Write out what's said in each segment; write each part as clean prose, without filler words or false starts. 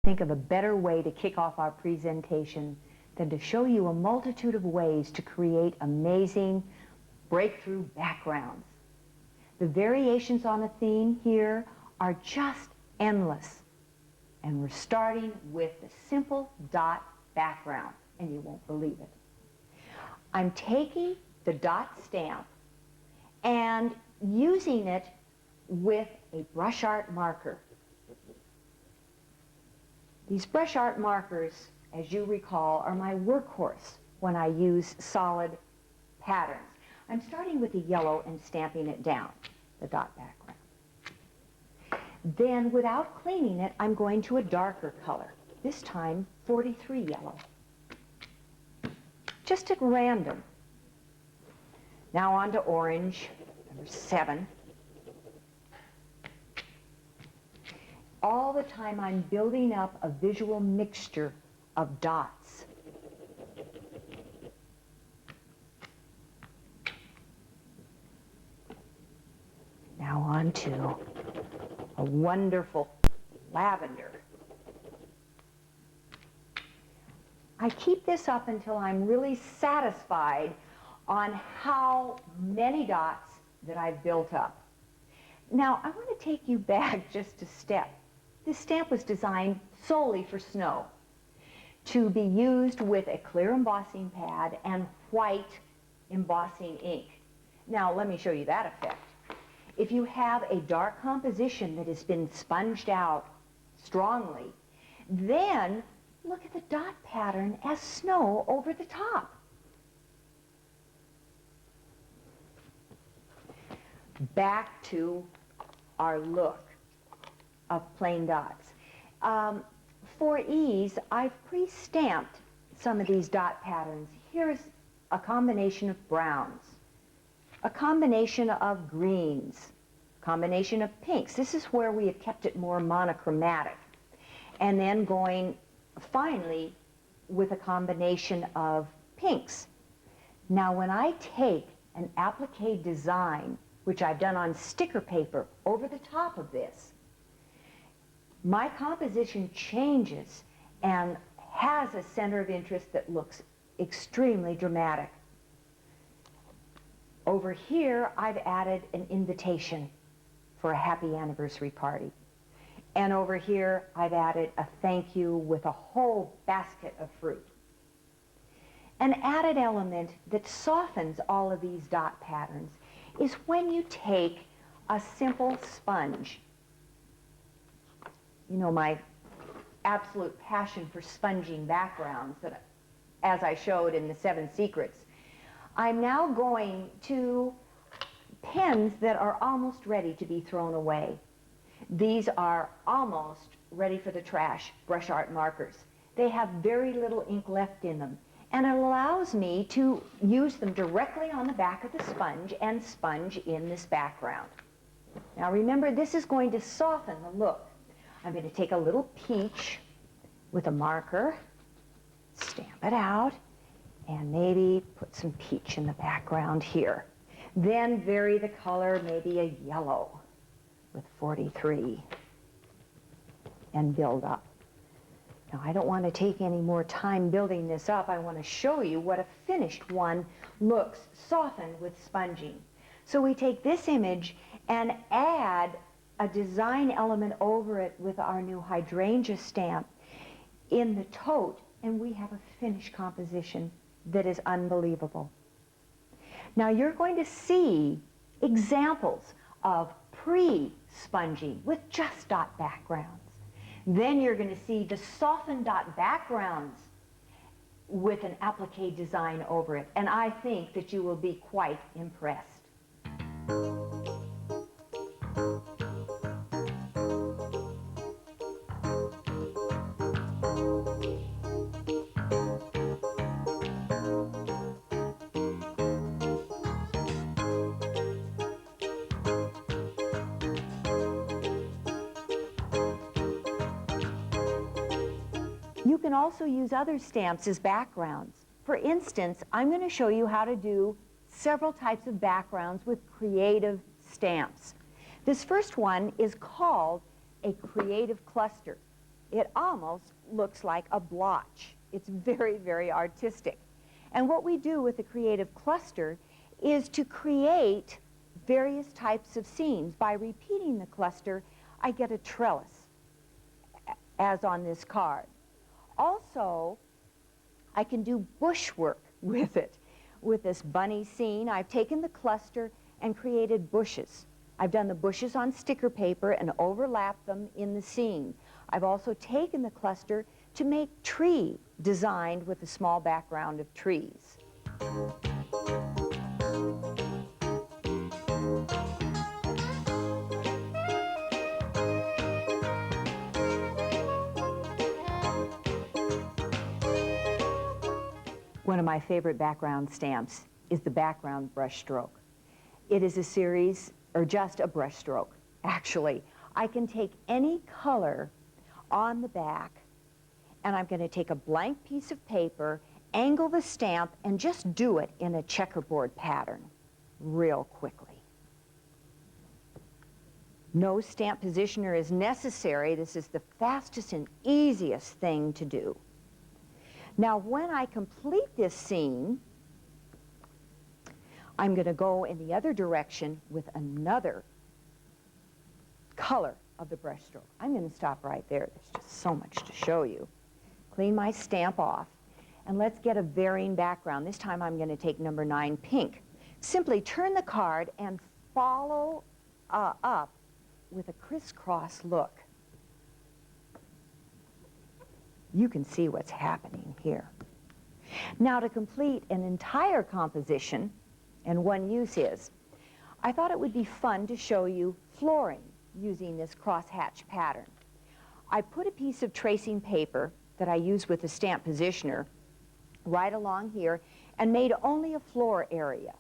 think of a better way to kick off our presentation than to show you a multitude of ways to create amazing breakthrough backgrounds. The variations on a theme here are just endless. And we're starting with the simple dot background, and you won't believe it. I'm taking the dot stamp and using it with a brush art marker. These brush art markers, as you recall, are my workhorse when I use solid patterns. I'm starting with the yellow and stamping it down, the dot background. Then, without cleaning it, I'm going to a darker color, this time 43 yellow. Just at random. Now on to orange, number 7. All the time I'm building up a visual mixture of dots. Now on to a wonderful lavender. I keep this up until I'm really satisfied on how many dots that I've built up. Now, I want to take you back just a step. This stamp was designed solely for snow, to be used with a clear embossing pad and white embossing ink. Now, let me show you that effect. If you have a dark composition that has been sponged out strongly, then look at the dot pattern as snow over the top. Back to our look of plain dots. For ease, I've pre-stamped some of these dot patterns. Here's a combination of browns, a combination of greens, a combination of pinks. This is where we have kept it more monochromatic. And then going finally with a combination of pinks. Now when I take an applique design, which I've done on sticker paper, over the top of this, my composition changes and has a center of interest that looks extremely dramatic. Over here, I've added an invitation for a happy anniversary party. And over here, I've added a thank you with a whole basket of fruit. An added element that softens all of these dot patterns is when you take a simple sponge. You know, my absolute passion for sponging backgrounds, that, as I showed in the 7 Secrets. I'm now going to pens that are almost ready to be thrown away. These are almost ready for the trash, brush art markers. They have very little ink left in them, and it allows me to use them directly on the back of the sponge and sponge in this background. Now remember, this is going to soften the look. I'm going to take a little peach with a marker, stamp it out, and maybe put some peach in the background here. Then vary the color, maybe a yellow with 43, and build up. Now, I don't want to take any more time building this up. I want to show you what a finished one looks softened with sponging. So we take this image and add a design element over it with our new hydrangea stamp in the tote, and we have a finished composition that is unbelievable. Now you're going to see examples of pre-sponging with just dot backgrounds. Then you're going to see the softened dot backgrounds with an applique design over it, and I think that you will be quite impressed. You can also use other stamps as backgrounds. For instance, I'm going to show you how to do several types of backgrounds with creative stamps. This first one is called a creative cluster. It almost looks like a blotch. It's very, very artistic. And what we do with the creative cluster is to create various types of scenes. By repeating the cluster, I get a trellis, as on this card. Also, I can do bushwork with it. With this bunny scene, I've taken the cluster and created bushes. I've done the bushes on sticker paper and overlapped them in the scene. I've also taken the cluster to make tree designed with a small background of trees. One of my favorite background stamps is the background brush stroke. It is a series, or just a brush stroke, actually. I can take any color on the back, and I'm going to take a blank piece of paper, angle the stamp, and just do it in a checkerboard pattern real quickly. No stamp positioner is necessary. This is the fastest and easiest thing to do. Now, when I complete this scene, I'm going to go in the other direction with another color of the brush stroke. I'm going to stop right there. There's just so much to show you. Clean my stamp off, and let's get a varying background. This time I'm going to take number 9 pink. Simply turn the card and follow up with a crisscross look. You can see what's happening here. Now, to complete an entire composition, and one use is, I thought it would be fun to show you flooring using this crosshatch pattern. I put a piece of tracing paper that I use with the stamp positioner right along here and made only a floor area.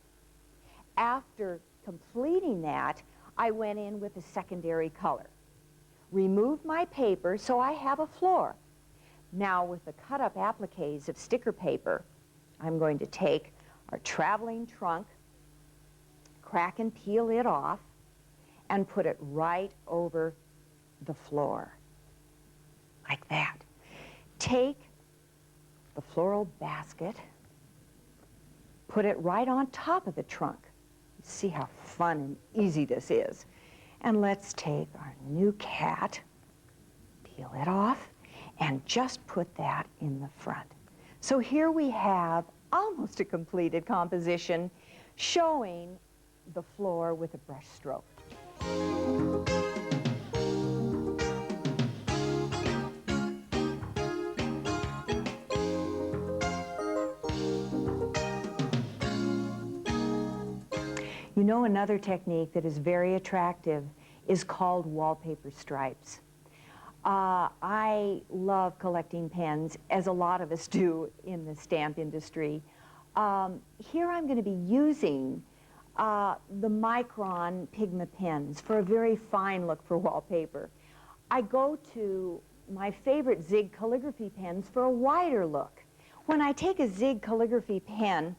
After completing that, I went in with a secondary color. Removed my paper so I have a floor. Now, with the cut-up appliques of sticker paper, I'm going to take our traveling trunk, crack and peel it off, and put it right over the floor, like that. Take the floral basket, put it right on top of the trunk. See how fun and easy this is. And let's take our new cat, peel it off, and just put that in the front. So here we have almost a completed composition showing the floor with a brush stroke. You know, another technique that is very attractive is called wallpaper stripes. I love collecting pens, as a lot of us do in the stamp industry. Here I'm going to be using the Micron Pigma pens for a very fine look for wallpaper. I go to my favorite Zig calligraphy pens for a wider look. When I take a Zig calligraphy pen,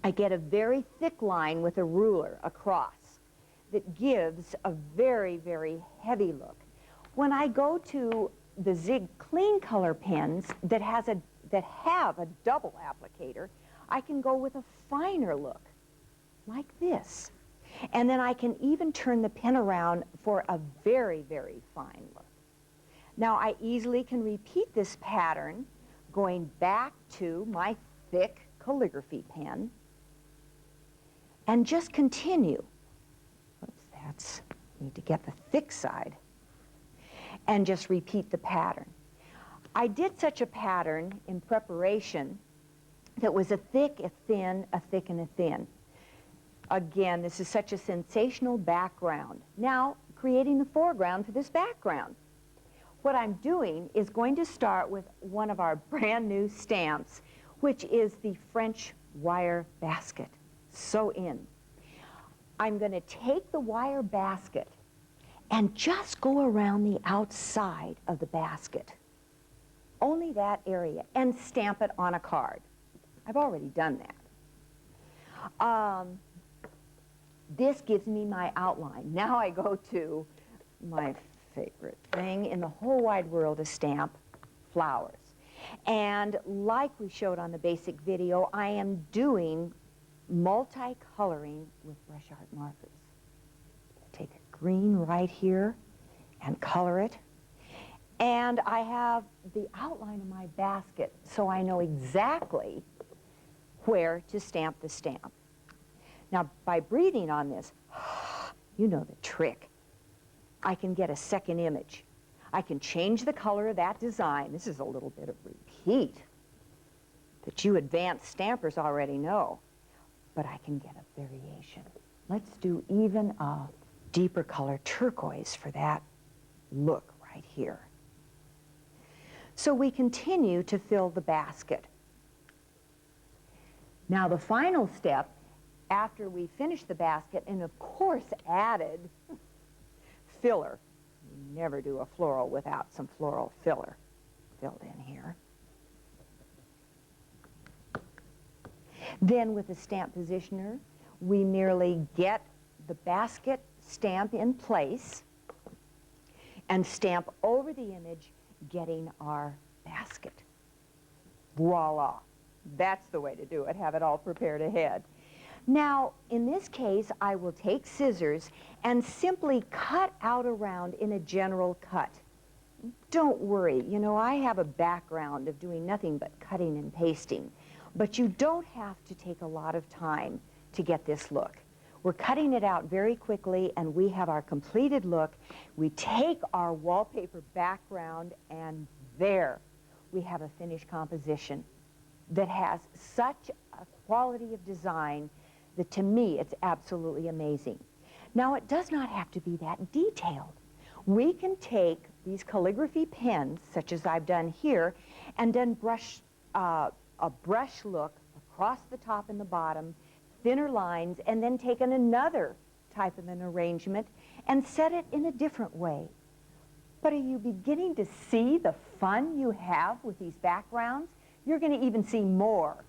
I get a very thick line with a ruler across that gives a very, very heavy look. When I go to the Zig clean color pens that have a double applicator, I can go with a finer look, like this. And then I can even turn the pen around for a very, very fine look. Now, I easily can repeat this pattern going back to my thick calligraphy pen and just continue. Oops, need to get the thick side. And just repeat the pattern. I did such a pattern in preparation that was a thick, a thin, a thick, and a thin. Again, this is such a sensational background. Now, creating the foreground for this background. What I'm doing is going to start with one of our brand new stamps, which is the French wire basket. So in. I'm going to take the wire basket and just go around the outside of the basket, only that area, and stamp it on a card. I've already done that. This gives me my outline. Now I go to my favorite thing in the whole wide world to stamp, flowers. And like we showed on the basic video, I am doing multicoloring with brush art markers. Take a green right here and color it. And I have the outline of my basket, so I know exactly where to stamp the stamp. Now, by breathing on this, you know the trick. I can get a second image. I can change the color of that design. This is a little bit of repeat that you advanced stampers already know, but I can get a variation. Let's do even a deeper color turquoise for that look right here. So we continue to fill the basket. Now the final step, after we finish the basket and of course added filler, you never do a floral without some floral filler filled in here. Then with the stamp positioner, we merely get the basket stamp in place and stamp over the image, getting our basket. Voila. That's the way to do it. Have it all prepared ahead. Now, in this case, I will take scissors and simply cut out around in a general cut. Don't worry, you know, I have a background of doing nothing but cutting and pasting, but you don't have to take a lot of time to get this look. We're cutting it out very quickly and we have our completed look. We take our wallpaper background and there we have a finished composition that has such a quality of design that to me it's absolutely amazing. Now it does not have to be that detailed. We can take these calligraphy pens, such as I've done here, and then brush a brush look across the top and the bottom, thinner lines, and then taken another type of an arrangement and set it in a different way. But are you beginning to see the fun you have with these backgrounds? You're going to even see more.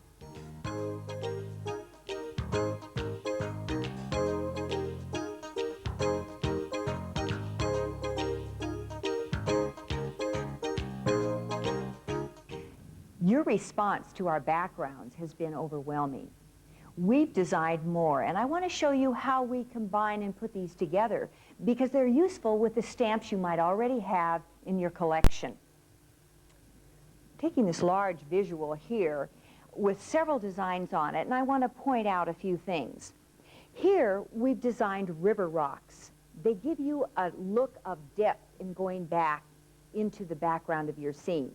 Your response to our backgrounds has been overwhelming. We've designed more, and I want to show you how we combine and put these together because they're useful with the stamps you might already have in your collection. Taking this large visual here with several designs on it, and I want to point out a few things. Here, we've designed river rocks. They give you a look of depth in going back into the background of your scene.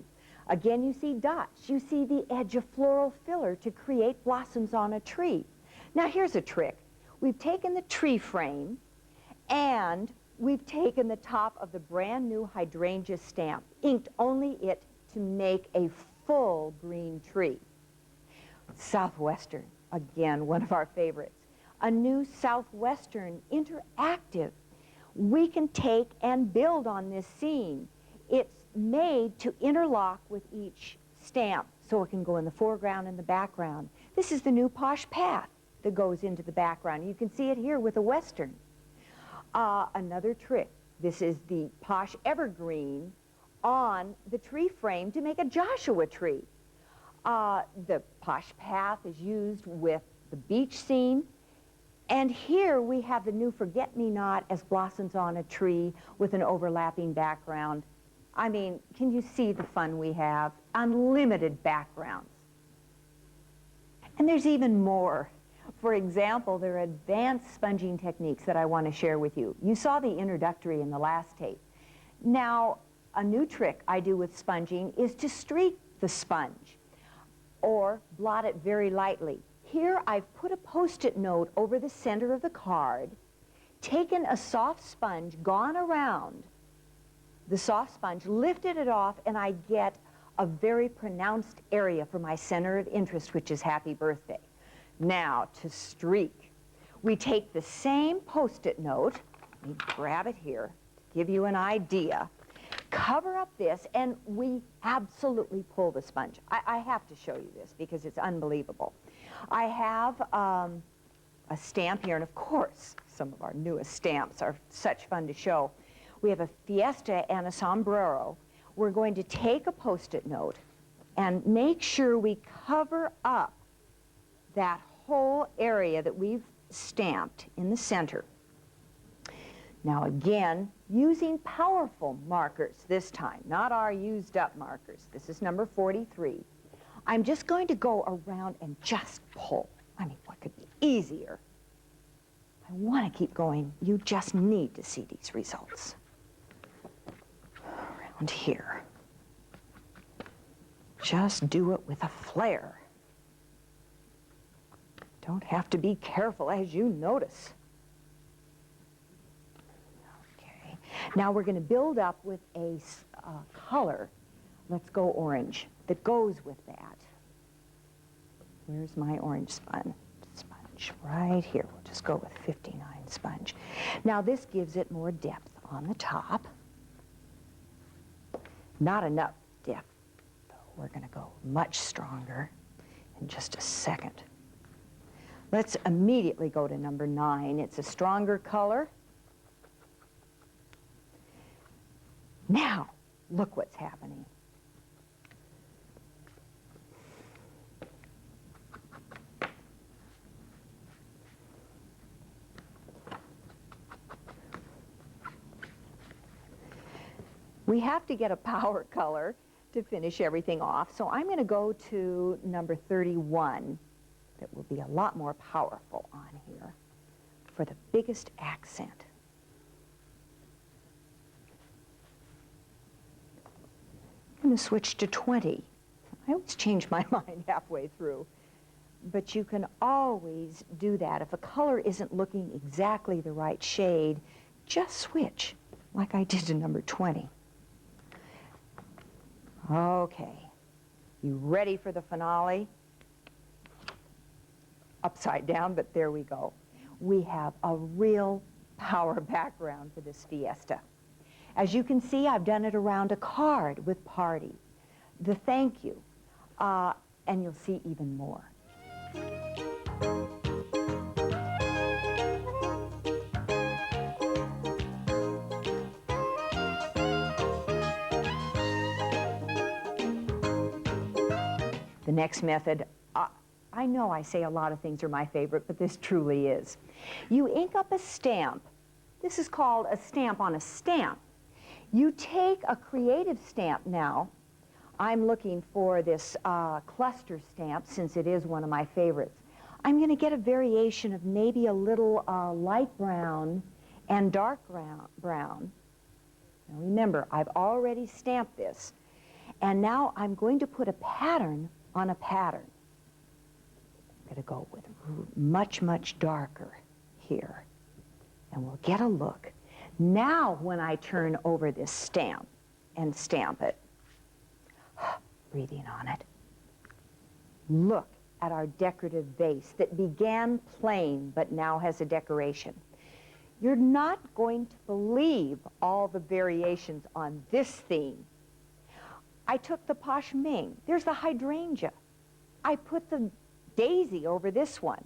Again, you see dots. You see the edge of floral filler to create blossoms on a tree. Now, here's a trick. We've taken the tree frame, and we've taken the top of the brand new hydrangea stamp, inked only it to make a full green tree. Southwestern, again, one of our favorites. A new Southwestern interactive. We can take and build on this scene. It's made to interlock with each stamp so it can go in the foreground and the background. This is the new Posh path that goes into the background. You can see it here with a Western. Another trick. This is the Posh evergreen on the tree frame to make a Joshua tree. The Posh path is used with the beach scene. And here we have the new forget-me-not as blossoms on a tree with an overlapping background. I mean, can you see the fun we have? Unlimited backgrounds. And there's even more. For example, there are advanced sponging techniques that I want to share with you. You saw the introductory in the last tape. Now, a new trick I do with sponging is to streak the sponge or blot it very lightly. Here I've put a Post-it note over the center of the card, taken a soft sponge, gone around the soft sponge, lifted it off, and I get a very pronounced area for my center of interest, which is happy birthday. Now, to streak. We take the same Post-it note, let me grab it here to give you an idea, cover up this, and we absolutely pull the sponge. I have to show you this because it's unbelievable. I have a stamp here, and of course, some of our newest stamps are such fun to show. We have a fiesta and a sombrero. We're going to take a Post-it note and make sure we cover up that whole area that we've stamped in the center. Now again, using powerful markers this time, not our used up markers. This is number 43. I'm just going to go around and just pull. I mean, what could be easier? I want to keep going. You just need to see these results. Around here. Just do it with a flair. Don't have to be careful, as you notice. Okay. Now we're going to build up with a color. Let's go orange. That goes with that. Where's my orange sponge? Right here. We'll just go with 59 sponge. Now this gives it more depth on the top. Not enough depth, though. We're going to go much stronger in just a second. Let's immediately go to number 9. It's a stronger color. Now, look what's happening. We have to get a power color to finish everything off, so I'm going to go to number 31. That will be a lot more powerful on here for the biggest accent. I'm going to switch to 20. I always change my mind halfway through, but you can always do that. If a color isn't looking exactly the right shade, just switch, like I did to number 20. Okay, you ready for the finale? Upside down, but there we go. We have a real power background for this fiesta. As you can see, I've done it around a card with party, the thank you, and you'll see even more. The next method, I know I say a lot of things are my favorite, but this truly is. You ink up a stamp. This is called a stamp on a stamp. You take a creative stamp now. I'm looking for this cluster stamp, since it is one of my favorites. I'm going to get a variation of maybe a little light brown and dark brown. Now remember, I've already stamped this. And now I'm going to put a pattern on a pattern. I'm going to go with much, much darker here. And we'll get a look. Now when I turn over this stamp and stamp it, breathing on it, look at our decorative vase that began plain but now has a decoration. You're not going to believe all the variations on this theme. I took the Posh Ming. There's the hydrangea. I put the daisy over this one,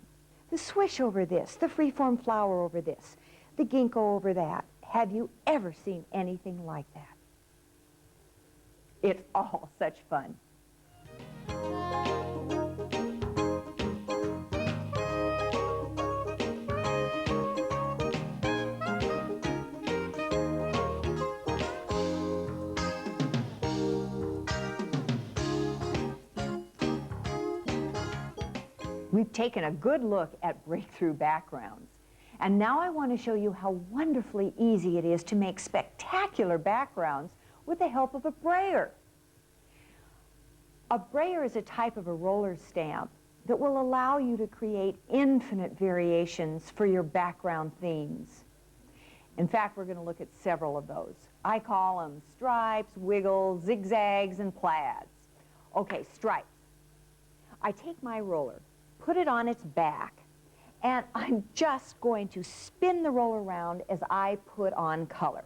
the swish over this, the freeform flower over this, the ginkgo over that. Have you ever seen anything like that? It's all such fun. We've taken a good look at breakthrough backgrounds. And now I want to show you how wonderfully easy it is to make spectacular backgrounds with the help of a brayer. A brayer is a type of a roller stamp that will allow you to create infinite variations for your background themes. In fact, we're going to look at several of those. I call them stripes, wiggles, zigzags, and plaids. Okay, stripes. I take my roller, put it on its back, and I'm just going to spin the roller around as I put on color.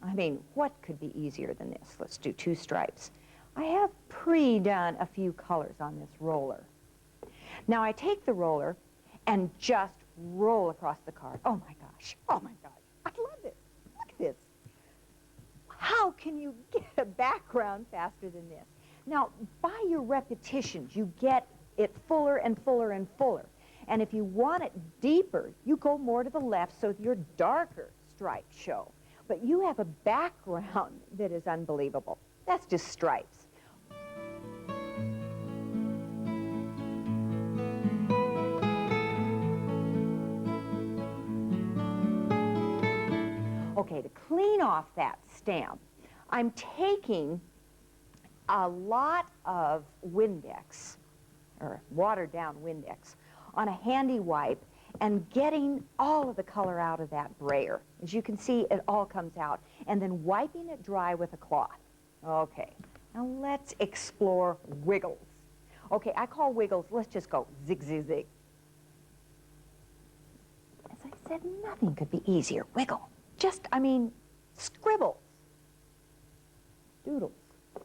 I mean, what could be easier than this? Let's do 2 stripes. I have pre-done a few colors on this roller. Now I take the roller and just roll across the card. Oh my gosh, I love it. Look at this. how can you get a background faster than this? Now, by your repetitions, you get it fuller and fuller and fuller. And if you want it deeper, you go more to the left so your darker stripes show. But you have a background that is unbelievable. That's just stripes. Okay, to clean off that stamp, I'm taking a lot of Windex, or watered down Windex, on a handy wipe and getting all of the color out of that brayer. As you can see, it all comes out. And then wiping it dry with a cloth. Okay, now let's explore wiggles. Okay, I call wiggles, let's just go zig, zig, zig. As I said, nothing could be easier. Wiggle. Just, I mean, scribbles. Doodles.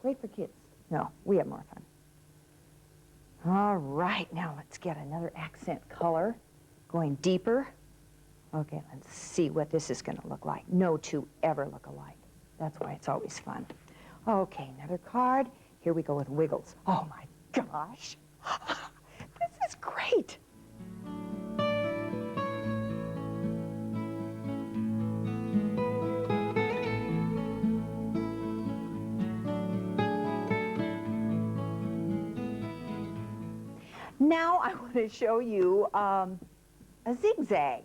Great for kids. No, we have more fun. All right, now let's get another accent color. Going deeper. Okay, let's see what this is going to look like. No two ever look alike. That's why it's always fun. Okay, another card. Here we go with wiggles. Oh my gosh. This is great. Now I want to show you a zigzag.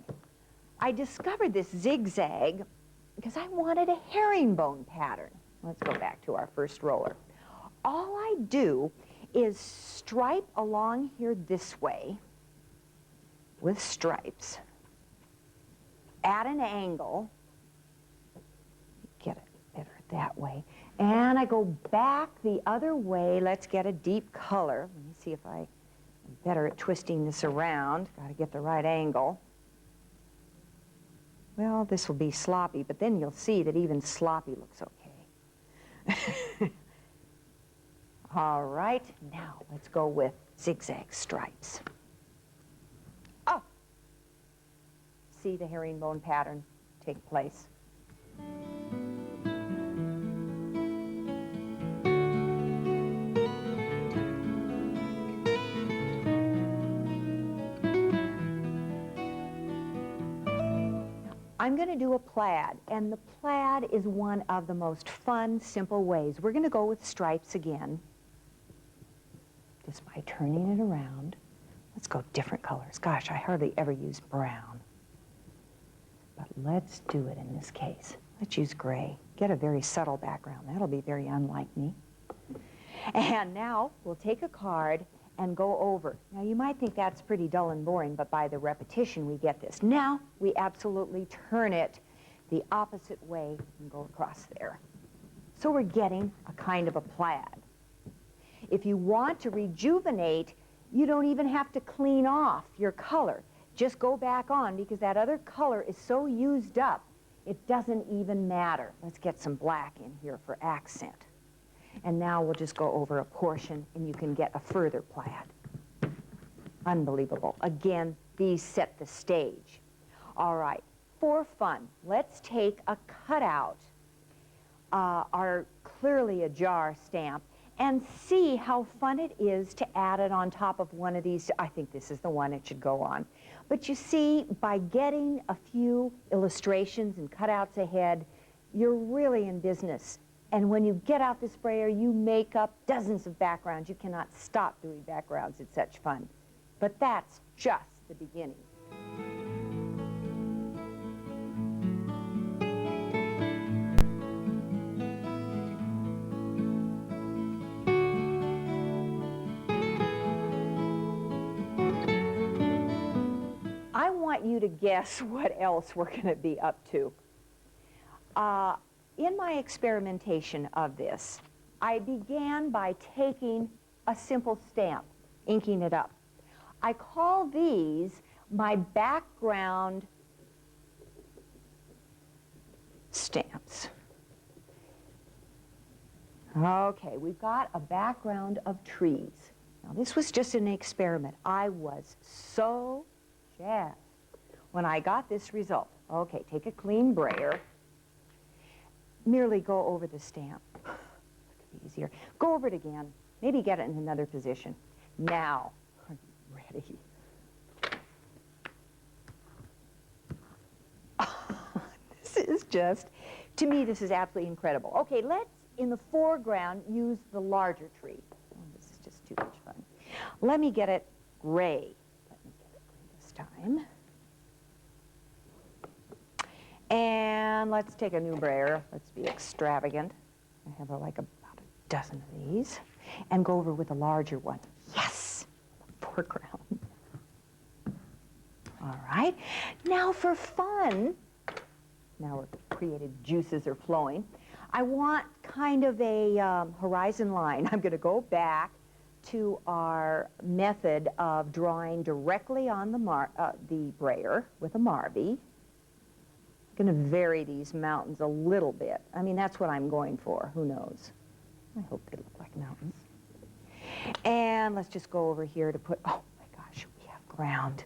I discovered this zigzag because I wanted a herringbone pattern. Let's go back to our first roller. All I do is stripe along here this way with stripes at an angle. Get it better that way. And I go back the other way. Let's get a deep color. Let me see if I'm better at twisting this around. Got to get the right angle. Well, this will be sloppy, but then you'll see that even sloppy looks okay. All right, now let's go with zigzag stripes. Oh! See the herringbone pattern take place. I'm going to do a plaid, and the plaid is one of the most fun, simple ways. We're going to go with stripes again, just by turning it around. Let's go different colors. Gosh, I hardly ever use brown. But let's do it in this case. Let's use gray. Get a very subtle background. That'll be very unlike me. And now we'll take a card and go over. Now you might think that's pretty dull and boring, but by the repetition we get this. Now we absolutely turn it the opposite way and go across there. So we're getting a kind of a plaid. If you want to rejuvenate, you don't even have to clean off your color. Just go back on, because that other color is so used up, it doesn't even matter. Let's get some black in here for accent. And now we'll just go over a portion, and you can get a further plaid. Unbelievable. Again, these set the stage. All right, for fun, let's take a cutout, our clearly a jar stamp, and see how fun it is to add it on top of one of these. I think this is the one it should go on. But you see, by getting a few illustrations and cutouts ahead, you're really in business. And when you get out this sprayer, you make up dozens of backgrounds. You cannot stop doing backgrounds. It's such fun. But that's just the beginning. I want you to guess what else we're going to be up to. In my experimentation of this, I began by taking a simple stamp, inking it up. I call these my background stamps. Okay, we've got a background of trees. Now, this was just an experiment. I was so jazzed when I got this result. Okay, take a clean brayer. merely go over the stamp. Easier. Go over it again. Maybe get it in another position. Now, are you ready? This is just, to me, this is absolutely incredible. Okay, let's, in the foreground, use the larger tree. Oh, this is just too much fun. Let me get it gray. Let me get it gray this time. And let's take a new Brayer. Let's be extravagant. I have like about a dozen of these. And go over with a larger one. Yes! The foreground. All right. Now for fun, now our creative juices are flowing, I want kind of a horizon line. I'm going to go back to our method of drawing directly on the Brayer with a Marby. I'm going to vary these mountains a little bit. I mean, that's what I'm going for. Who knows? I hope they look like mountains. And let's just go over here to put, oh my gosh, we have ground.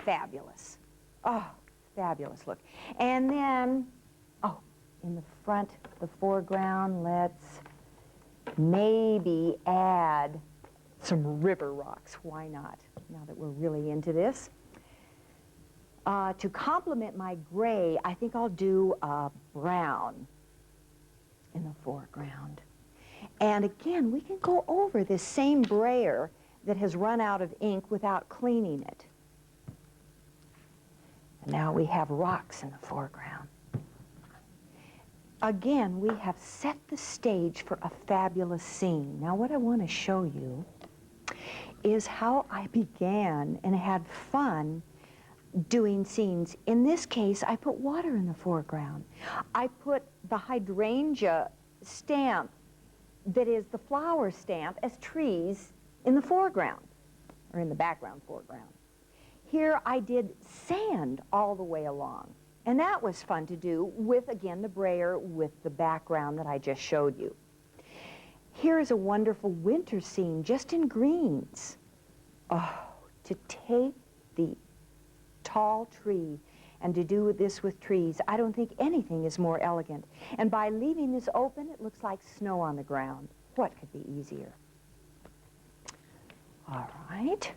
Fabulous. Oh, fabulous look. And then, oh, in the front, the foreground, let's maybe add some river rocks. Why not, now that we're really into this? To complement my gray, I think I'll do a brown in the foreground. And again, we can go over this same Brayer that has run out of ink without cleaning it. And now we have rocks in the foreground. Again, we have set the stage for a fabulous scene. Now what I want to show you is how I began and had fun doing scenes. In this case, I put water in the foreground. I put the hydrangea stamp that is the flower stamp as trees in the foreground, or in the background foreground. Here I did sand all the way along, and that was fun to do with, again, the Brayer with the background that I just showed you. Here is a wonderful winter scene just in greens. Oh, to take the tall tree and to do this with trees, I don't think anything is more elegant. And by leaving this open, it looks like snow on the ground. What could be easier? All right.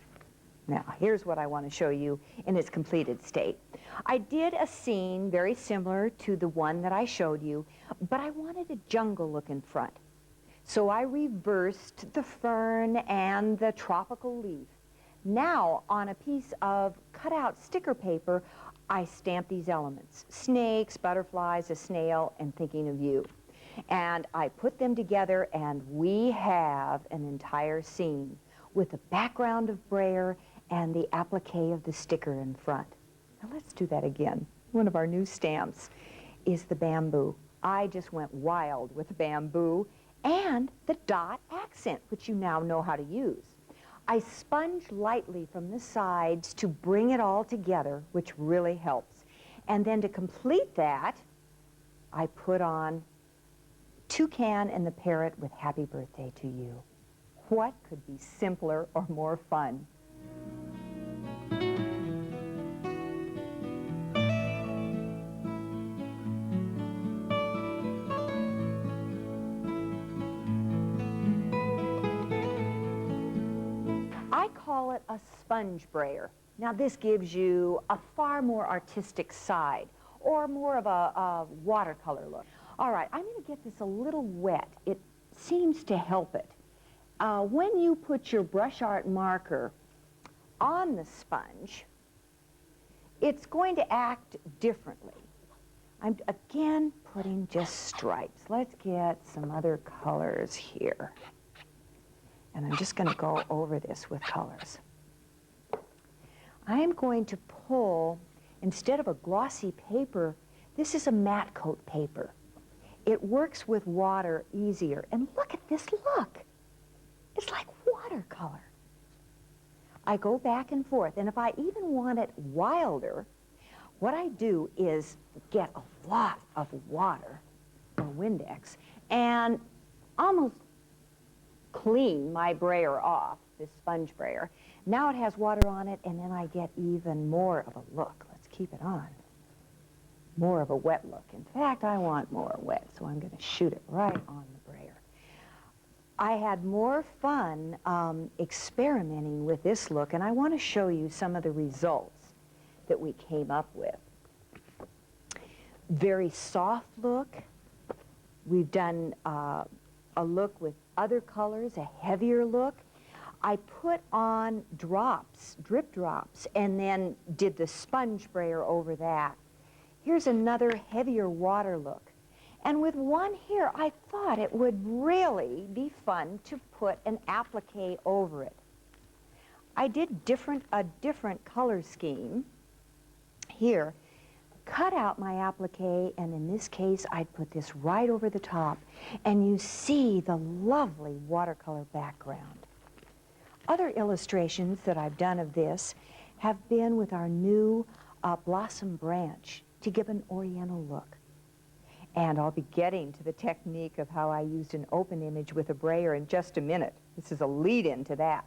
Now, here's what I want to show you in its completed state. I did a scene very similar to the one that I showed you, but I wanted a jungle look in front. So I reversed the fern and the tropical leaf. Now, on a piece of cutout sticker paper, I stamped these elements: snakes, butterflies, a snail, and thinking of you. And I put them together, and we have an entire scene with the background of Brayer and the applique of the sticker in front. Now let's do that again. One of our new stamps is the bamboo. I just went wild with the bamboo and the dot accent, which you now know how to use. I sponge lightly from the sides to bring it all together, which really helps. And then to complete that, I put on Toucan and the Parrot with Happy Birthday to You. What could be simpler or more fun? I call it a sponge Brayer. Now this gives you a far more artistic side, or more of a watercolor look. All right, I'm going to get this a little wet. It seems to help it. When you put your brush art marker on the sponge, it's going to act differently. I'm again putting just stripes. Let's get some other colors here. And I'm just going to go over this with colors. I am going to pull, instead of a glossy paper, this is a matte coat paper. It works with water easier. And look at this look. It's like watercolor. I go back and forth, and if I even want it wilder, what I do is get a lot of water, or Windex, and almost clean my Brayer off, this sponge Brayer. Now it has water on it, and then I get even more of a look. Let's keep it on. more of a wet look. In fact, I want more wet, so I'm going to shoot it right on the brayer. I had more fun experimenting with this look, and I want to show you some of the results that we came up with. Very soft look. We've done a look with other colors, a heavier look. I put on drops, drip drops, and then did the sponge brayer over that. Here's another heavier water look. And with one here, I thought it would really be fun to put an applique over it. I did a different color scheme here, cut out my applique, and in this case, I'd put this right over the top, and you see the lovely watercolor background. Other illustrations that I've done of this have been with our new blossom branch to give an oriental look. And I'll be getting to the technique of how I used an open image with a brayer in just a minute. This is a lead-in to that.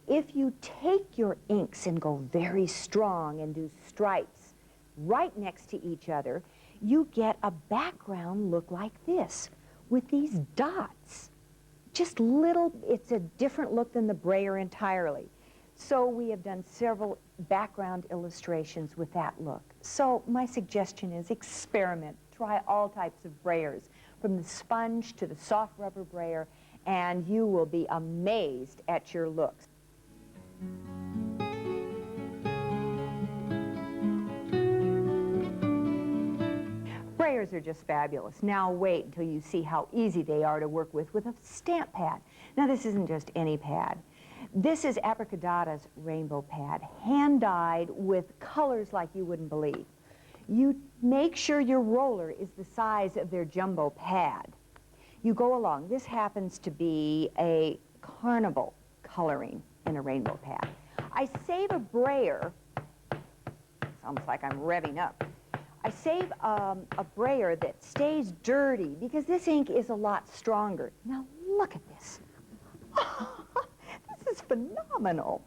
If you take your inks and go very strong and do stripes right next to each other, you get a background look like this with these dots. Just little, it's a different look than the brayer entirely. So we have done several background illustrations with that look. So my suggestion is experiment. Try all types of brayers, from the sponge to the soft rubber brayer, and you will be amazed at your looks. Brayers are just fabulous. Now wait until you see how easy they are to work with a stamp pad. Now this isn't just any pad. This is Abracadabra's rainbow pad, hand-dyed with colors like you wouldn't believe. You make sure your roller is the size of their jumbo pad. You go along. This happens to be a carnival coloring in a rainbow pad. I save a brayer. It's almost like I'm revving up. I save a brayer that stays dirty because this ink is a lot stronger. Now look at this. This is phenomenal.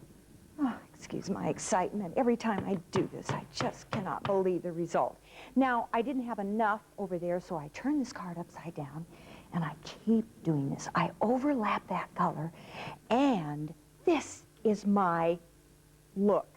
Oh, excuse my excitement. Every time I do this, I just cannot believe the result. Now, I didn't have enough over there, so I turn this card upside down, and I keep doing this. I overlap that color, and this is my look.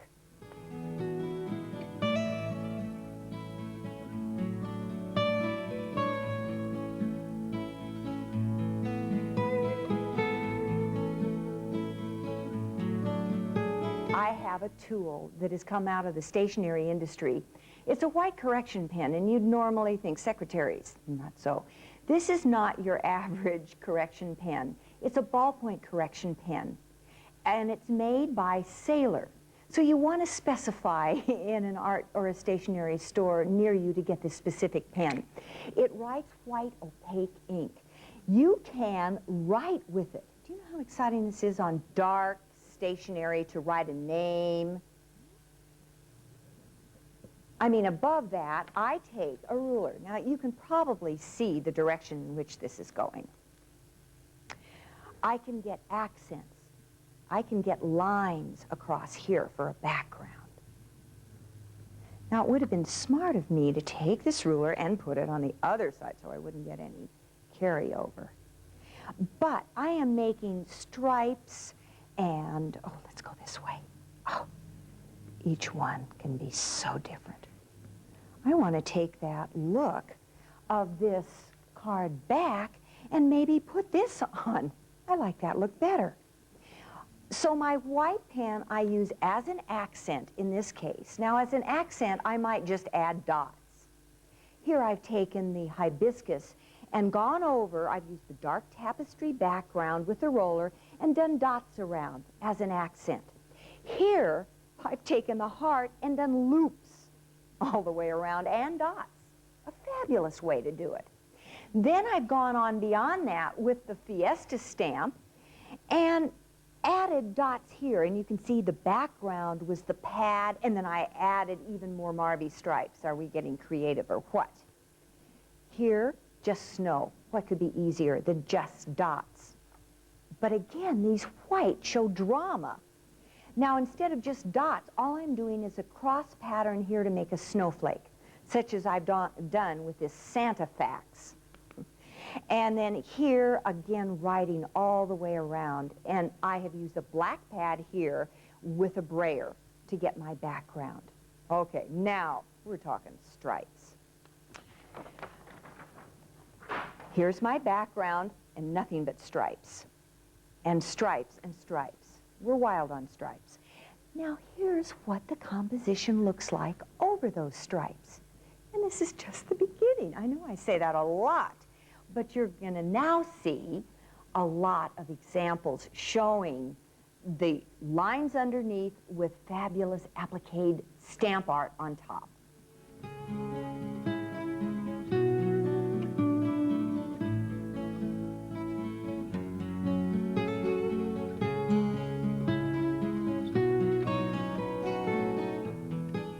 I have a tool that has come out of the stationery industry. It's a white correction pen, and you'd normally think secretaries. Not so. This is not your average correction pen. It's a ballpoint correction pen, and it's made by Sailor. So you want to specify in an art or a stationery store near you to get this specific pen. It writes white opaque ink. You can write with it. Do you know how exciting this is on dark stationery to write a name? I mean, above that, I take a ruler. Now, you can probably see the direction in which this is going. I can get accents. I can get lines across here for a background. Now, it would have been smart of me to take this ruler and put it on the other side so I wouldn't get any carryover. But I am making stripes and, oh, let's go this way. Oh, each one can be so different. I want to take that look of this card back and maybe put this on. I like that look better. So my white pen I use as an accent in this case. Now as an accent, I might just add dots. Here I've taken the hibiscus and gone over, I've used the dark tapestry background with the roller and done dots around as an accent. Here, I've taken the heart and done loops all the way around and dots. A fabulous way to do it. Then I've gone on beyond that with the Fiesta stamp and added dots here, and you can see the background was the pad, and then I added even more Marby stripes. Are we getting creative or what? Here, just snow. What could be easier than just dots? But again, these whites show drama. Now, instead of just dots, all I'm doing is a cross pattern here to make a snowflake. such as I've done with this Santa fax. And then here, again, writing all the way around. And I have used a black pad here with a brayer to get my background. Okay, now we're talking stripes. Here's my background and nothing but stripes. And stripes and stripes. We're wild on stripes. Now here's what the composition looks like over those stripes. And this is just the beginning. I know I say that a lot, but you're going to now see a lot of examples showing the lines underneath with fabulous appliqued stamp art on top.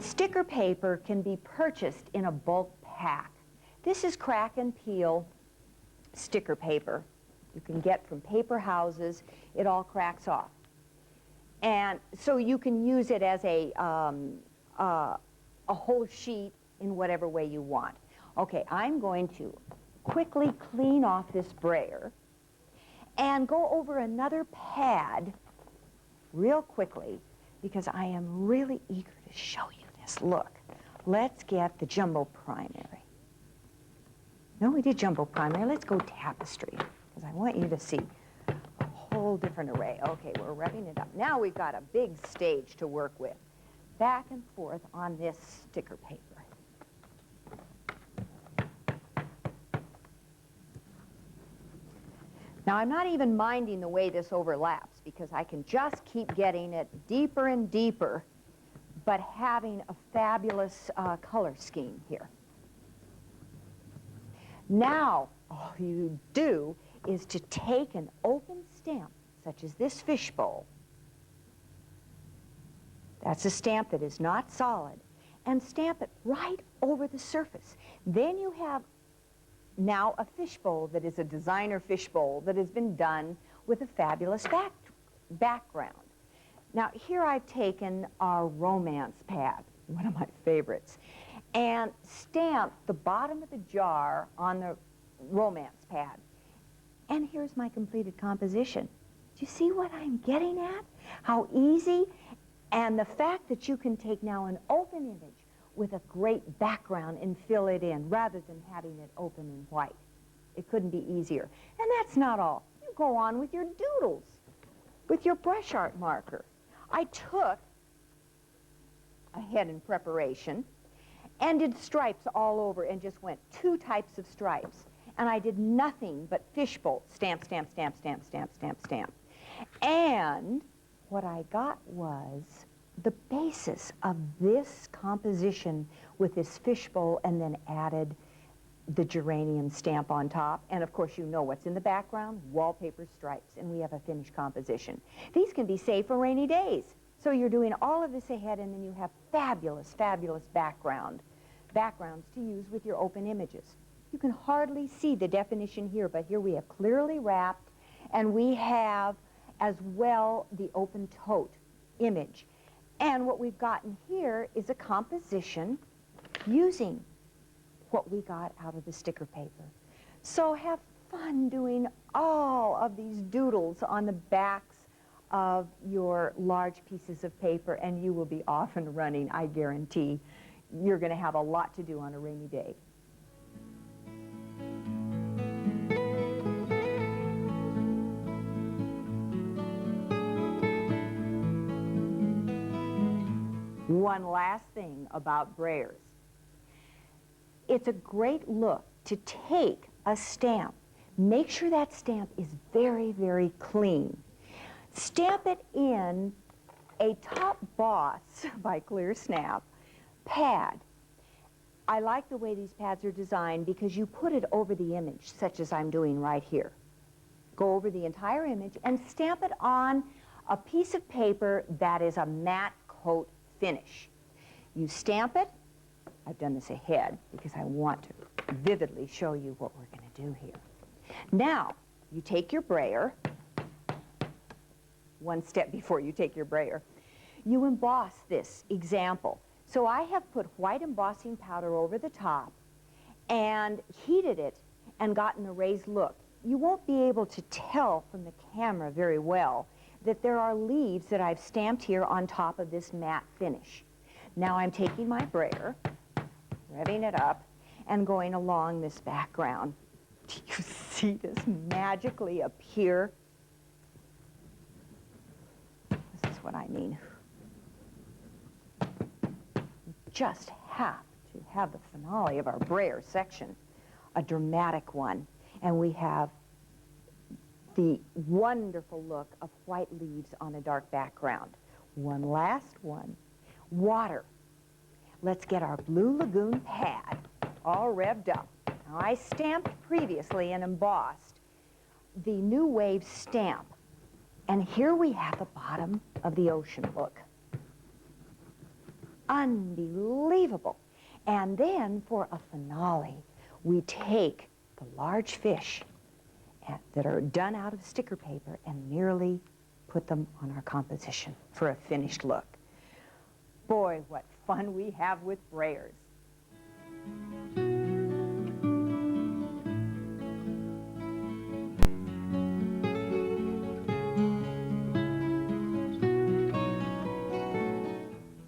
Sticker paper can be purchased in a bulk pack. This is crack and peel sticker paper. You can get from paper houses. It all cracks off. And so you can use it as a whole sheet in whatever way you want. Okay, I'm going to quickly clean off this brayer and go over another pad real quickly because I am really eager to show you this. Look, let's get the jumbo primary. No, we did jumbo primary. Let's go tapestry because I want you to see a whole different array. Okay, we're revving it up. Now we've got a big stage to work with. Back and forth on this sticker paper. Now I'm not even minding the way this overlaps because I can just keep getting it deeper and deeper, but having a fabulous color scheme here. Now, all you do is to take an open stamp, such as this fishbowl. That's a stamp that is not solid, and stamp it right over the surface. Then you have now a fishbowl that is a designer fishbowl that has been done with a fabulous background. Now, here I've taken our romance pad, one of my favorites, and stamped the bottom of the jar on the romance pad. And here's my completed composition. Do you see what I'm getting at? How easy? And the fact that you can take now an open image with a great background and fill it in rather than having it open in white. It couldn't be easier. And that's not all. You go on with your doodles, with your brush art marker. I took a head in preparation and did stripes all over and just went 2 types of stripes. And I did nothing but fishbowl, stamp, stamp, stamp, stamp, stamp, stamp, stamp. And what I got was the basis of this composition with this fishbowl and then added the geranium stamp on top. And of course you know what's in the background, wallpaper stripes, and we have a finished composition. These can be saved for rainy days. So you're doing all of this ahead and then you have fabulous, fabulous backgrounds to use with your open images. You can hardly see the definition here, but here we have clearly wrapped, and we have as well the open tote image. And what we've gotten here is a composition using what we got out of the sticker paper. So have fun doing all of these doodles on the backs of your large pieces of paper, and you will be off and running, I guarantee. You're going to have a lot to do on a rainy day. One last thing about Brayers. It's a great look to take a stamp. Make sure that stamp is very, very clean. Stamp it in a Top Boss by Clear Snap pad. I like the way these pads are designed because you put it over the image, such as I'm doing right here. Go over the entire image and stamp it on a piece of paper that is a matte coat finish. You stamp it. I've done this ahead because I want to vividly show you what we're going to do here. Now, you take your brayer. One step before you take your brayer. You emboss this example. So I have put white embossing powder over the top and heated it and gotten a raised look. You won't be able to tell from the camera very well that there are leaves that I've stamped here on top of this matte finish. Now I'm taking my brayer, revving it up, and going along this background. Do you see this magically appear? This is what I mean. Just have to have the finale of our Brayer section, a dramatic one. And we have the wonderful look of white leaves on a dark background. One last one, water. Let's get our Blue Lagoon pad all revved up. Now, I stamped previously and embossed the New Wave stamp. And here we have the bottom of the ocean look. Unbelievable. And then for a finale, we take the large fish that are done out of sticker paper and merely put them on our composition for a finished look. Boy, what fun we have with Brayers.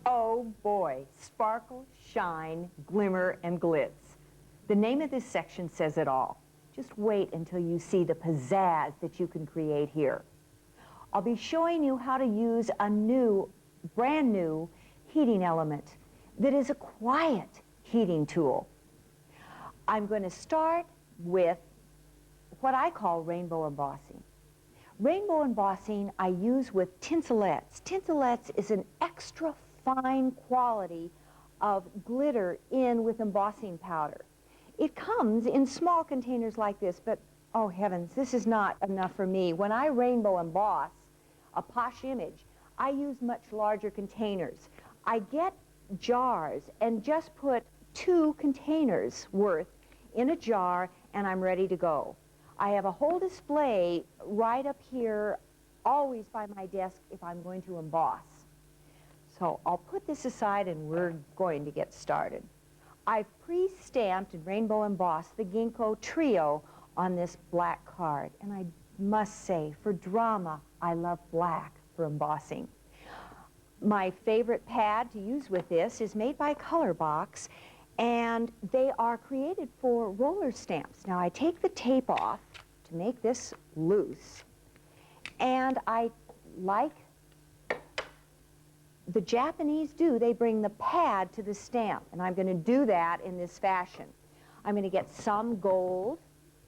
Oh boy, sparkle, shine, glimmer, and glitz. The name of this section says it all. Just wait until you see the pizzazz that you can create here. I'll be showing you how to use a brand new heating element that is a quiet heating tool. I'm going to start with what I call rainbow embossing. Rainbow embossing I use with tinselettes. Tinselettes is an extra fine quality of glitter in with embossing powder. It comes in small containers like this, but oh heavens, this is not enough for me. When I rainbow emboss a Posh image, I use much larger containers. I get jars and just put 2 containers worth in a jar and I'm ready to go. I have a whole display right up here, always by my desk if I'm going to emboss. So I'll put this aside and we're going to get started. I've pre-stamped and rainbow embossed the Ginkgo trio on this black card. And I must say, for drama, I love black for embossing. My favorite pad to use with this is made by Colorbox, and they are created for roller stamps. Now I take the tape off to make this loose, and I like the Japanese do, they bring the pad to the stamp, and I'm going to do that in this fashion. I'm going to get some gold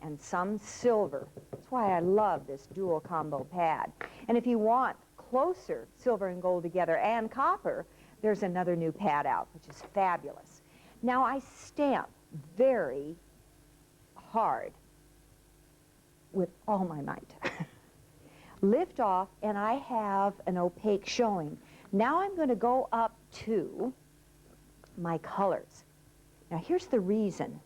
and some silver. That's why I love this dual combo pad. And if you want closer silver and gold together and copper, there's another new pad out, which is fabulous. Now I stamp very hard with all my might. Lift off, and I have an opaque showing. Now I'm going to go up to my colors. Now here's the reason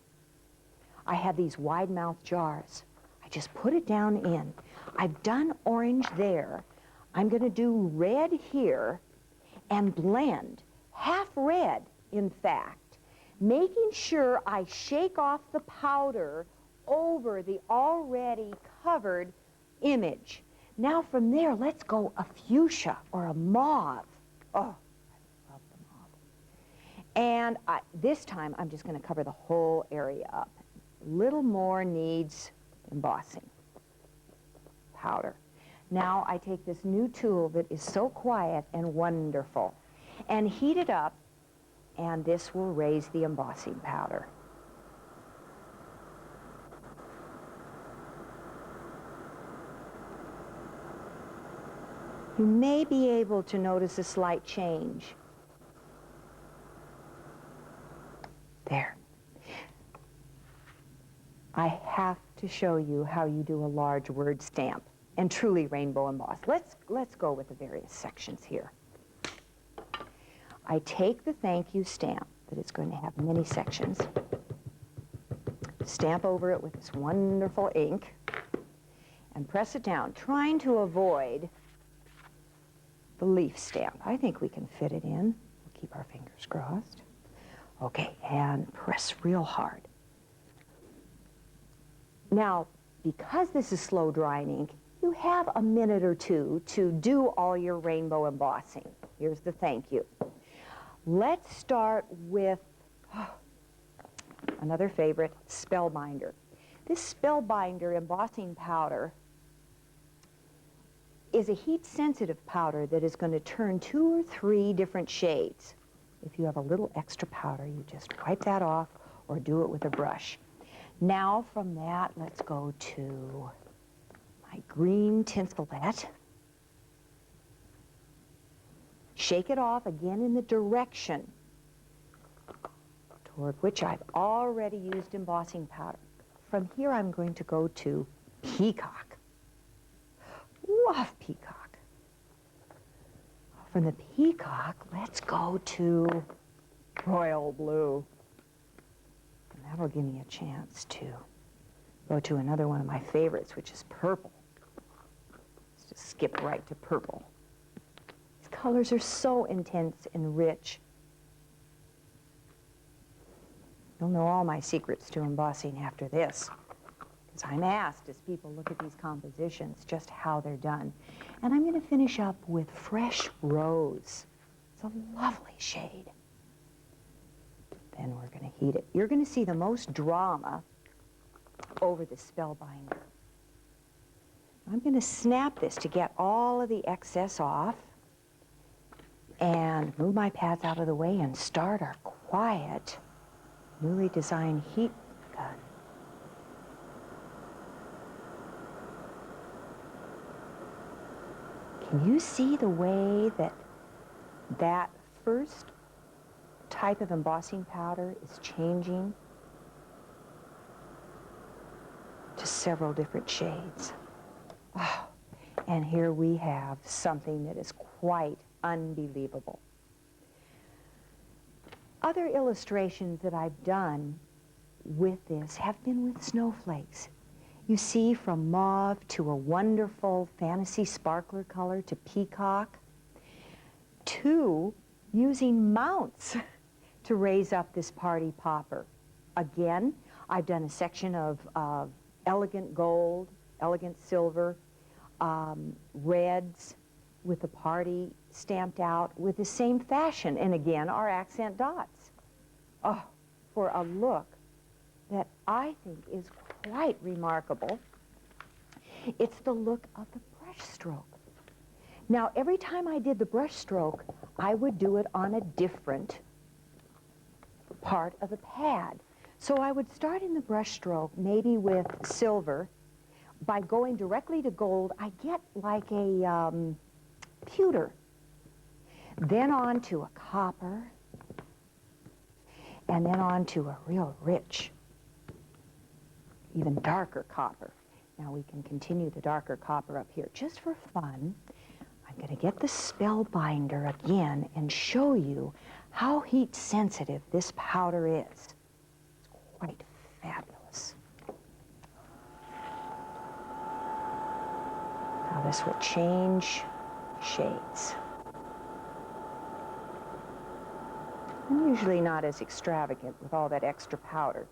I have these wide mouth jars. I just put it down in. I've done orange there. I'm going to do red here and blend, half red in fact, making sure I shake off the powder over the already covered image. Now from there, let's go a fuchsia or a mauve. Oh, I love the mauve. And this time, I'm just going to cover the whole area up. A little more needs embossing powder. Now I take this new tool that is so quiet and wonderful and heat it up, and this will raise the embossing powder. You may be able to notice a slight change. There. I have to show you how you do a large word stamp and truly rainbow emboss. Let's go with the various sections here. I take the thank you stamp that is going to have many sections, stamp over it with this wonderful ink, and press it down, trying to avoid the leaf stamp. I think we can fit it in. We'll keep our fingers crossed. Okay, and press real hard. Now, because this is slow drying ink, you have a minute or two to do all your rainbow embossing. Here's the thank you. Let's start with another favorite, Spellbinder. This Spellbinder embossing powder is a heat-sensitive powder that is going to turn 2 or 3 different shades. If you have a little extra powder, you just wipe that off or do it with a brush. Now from that, let's go to my green tinselet. Shake it off again in the direction toward which I've already used embossing powder. From here, I'm going to go to Peacock. Love Peacock. From the Peacock, let's go to Royal Blue. And that'll give me a chance to go to another one of my favorites, which is purple. Let's just skip right to purple. These colors are so intense and rich. You'll know all my secrets to embossing after this, because I'm asked as people look at these compositions just how they're done. And I'm going to finish up with Fresh Rose. It's a lovely shade. Then we're going to heat it. You're going to see the most drama over the Spellbinder. I'm going to snap this to get all of the excess off and move my pads out of the way and start our quiet, newly designed heat gun. Can you see the way that that first type of embossing powder is changing to several different shades? Oh, and here we have something that is quite unbelievable. Other illustrations that I've done with this have been with snowflakes. You see, from mauve to a wonderful fantasy sparkler color to peacock, to using mounts to raise up this party popper. Again, I've done a section of elegant gold, elegant silver, reds with the party stamped out with the same fashion, and again, our accent dots. Oh, for a look that I think is quite remarkable. It's the look of the brush stroke. Now, every time I did the brush stroke, I would do it on a different part of the pad. So I would start in the brush stroke, maybe with silver. By going directly to gold, I get like a pewter. Then on to a copper, and then on to a real rich, even darker copper. Now we can continue the darker copper up here. Just for fun, I'm going to get the Spellbinder again and show you how heat sensitive this powder is. It's quite fabulous. Now this will change shades. I'm usually not as extravagant with all that extra powder.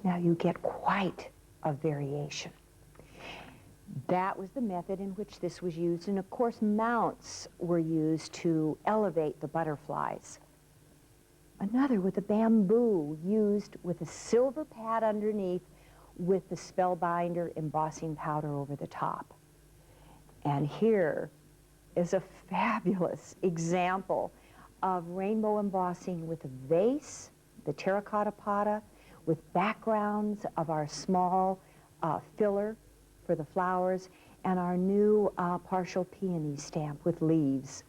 Now you get quite a variation. That was the method in which this was used, and of course mounts were used to elevate the butterflies. Another with a bamboo used with a silver pad underneath with the Spellbinder embossing powder over the top. And here is a fabulous example of rainbow embossing with a vase, the terracotta potta, with backgrounds of our small filler for the flowers, and our new partial peony stamp with leaves.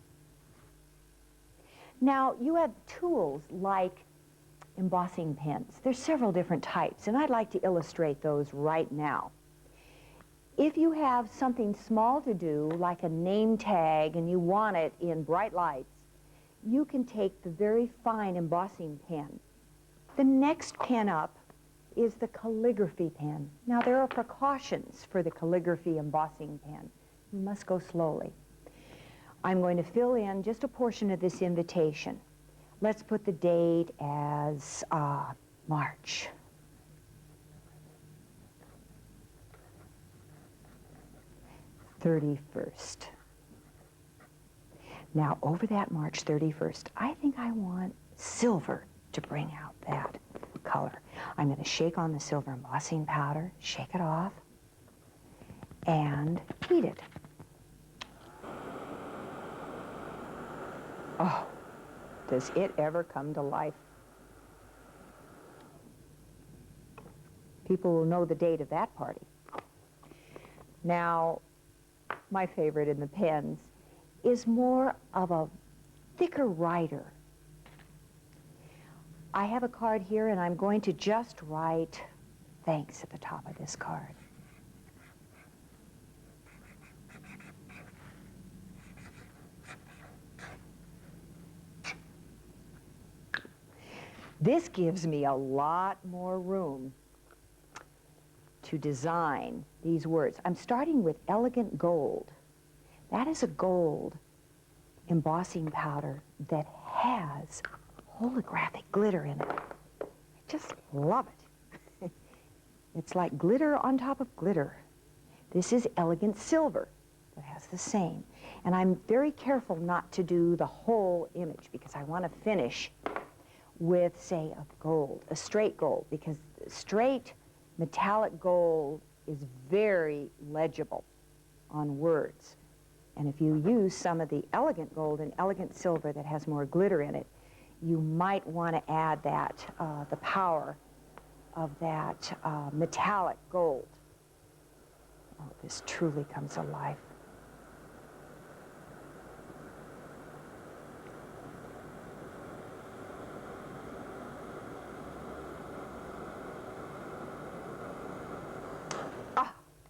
Now, you have tools like embossing pens. There's several different types, and I'd like to illustrate those right now. If you have something small to do, like a name tag, and you want it in bright lights, you can take the very fine embossing pen. The next pen up is the calligraphy pen. Now, there are precautions for the calligraphy embossing pen. You must go slowly. I'm going to fill in just a portion of this invitation. Let's put the date as March. '31st. Now, over that March 31st, I think I want silver to bring out that color. I'm going to shake on the silver embossing powder, shake it off, and heat it. Oh, does it ever come to life? People will know the date of that party. Now, my favorite in the pens is more of a thicker writer. I have a card here, and I'm going to just write thanks at the top of this card. This gives me a lot more room to design these words. I'm starting with elegant gold. That is a gold embossing powder that has holographic glitter in it. I just love it. It's like glitter on top of glitter. This is elegant silver that has the same. And I'm very careful not to do the whole image because I want to finish with, say, a gold, a straight gold, because straight metallic gold is very legible on words. And if you use some of the elegant gold and elegant silver that has more glitter in it, you might want to add that, the power of that metallic gold. Oh, this truly comes alive.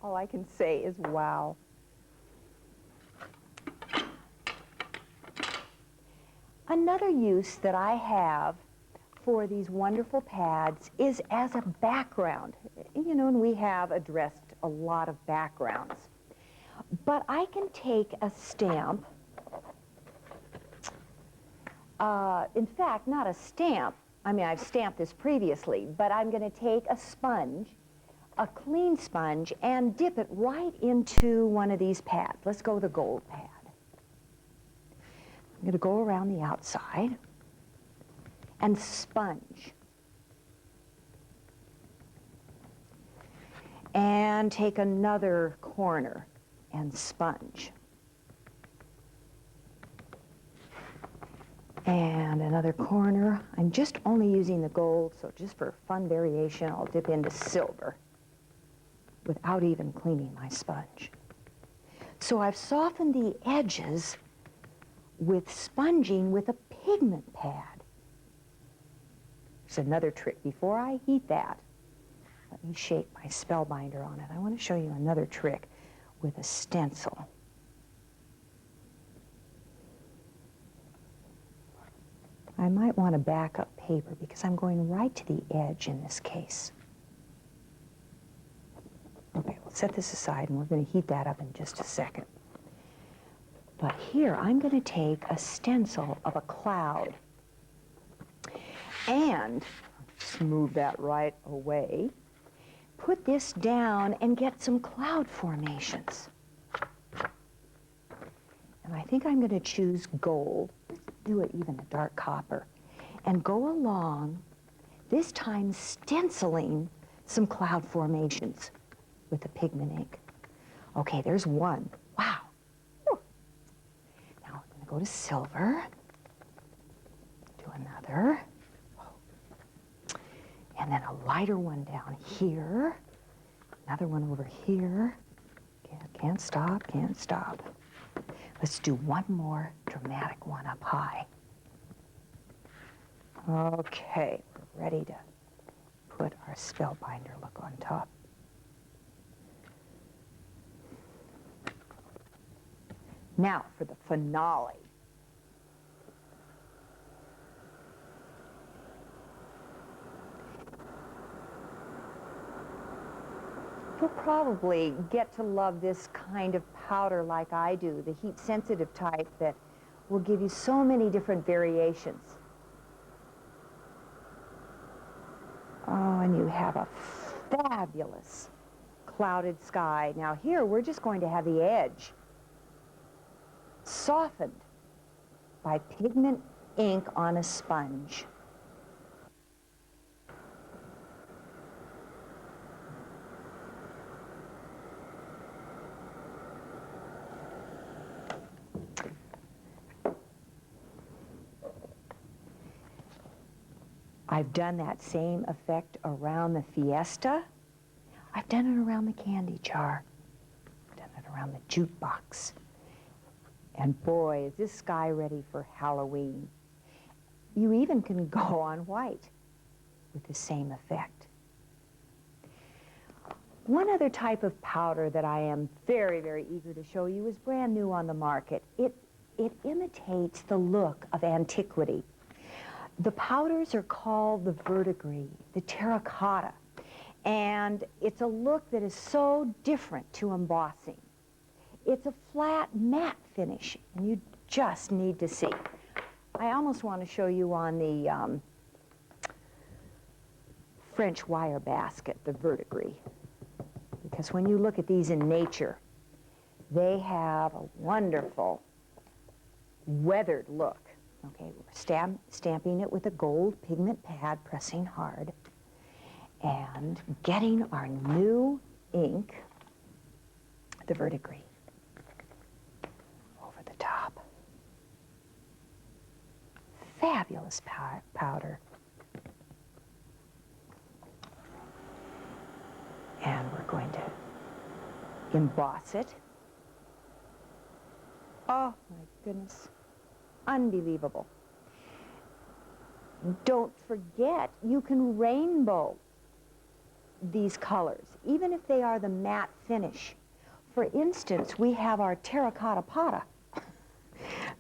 All I can say is wow. Another use that I have for these wonderful pads is as a background. You know, and we have addressed a lot of backgrounds. But I can take a stamp, in fact, not a stamp. I mean, I've stamped this previously, but I'm going to take a sponge, a clean sponge, and dip it right into one of these pads. Let's go with the gold pad. I'm going to go around the outside and sponge. And take another corner and sponge. And another corner. I'm just only using the gold, so just for fun variation, I'll dip into silver without even cleaning my sponge. So I've softened the edges with sponging with a pigment pad. There's another trick. Before I heat that, let me shake my spellbinder on it. I want to show you another trick with a stencil. I might want to back up paper because I'm going right to the edge in this case. Okay, we'll set this aside and we're going to heat that up in just a second. But here, I'm going to take a stencil of a cloud and just move that right away. Put this down and get some cloud formations. And I think I'm going to choose gold. Let's do it even a dark copper. And go along, this time stenciling some cloud formations with the pigment ink. Okay, there's one. Wow. Whew. Now I'm going to go to silver. Do another. And then a lighter one down here. Another one over here. Can't stop, can't stop. Let's do one more dramatic one up high. Okay, we're ready to put our spellbinder look on top. Now for the finale. You'll probably get to love this kind of powder like I do, the heat-sensitive type that will give you so many different variations. Oh, and you have a fabulous clouded sky. Now here, we're just going to have the edge softened by pigment ink on a sponge. I've done that same effect around the Fiesta. I've done it around the candy jar. I've done it around the jukebox. And boy, is this sky ready for Halloween. You even can go on white with the same effect. One other type of powder that I am very, very eager to show you is brand new on the market. It imitates the look of antiquity. The powders are called the verdigris, the terracotta, and it's a look that is so different to embossing. It's a flat matte finish, and you just need to see. I almost want to show you on the French wire basket, the verdigris, because when you look at these in nature, they have a wonderful weathered look. Okay, we're stamping it with a gold pigment pad, pressing hard, and getting our new ink, the verdigris, over the top. Fabulous powder. And we're going to emboss it. Oh my goodness. Unbelievable. Don't forget, you can rainbow these colors, even if they are the matte finish. For instance, we have our terracotta pata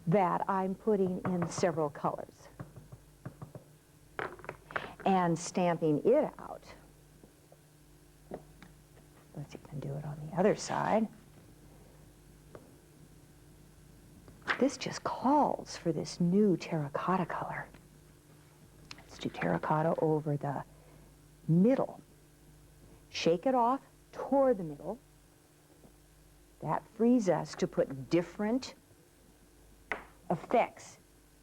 that I'm putting in several colors and stamping it out. Let's even do it on the other side. This just calls for this new terracotta color. Let's do terracotta over the middle. Shake it off toward the middle. That frees us to put different effects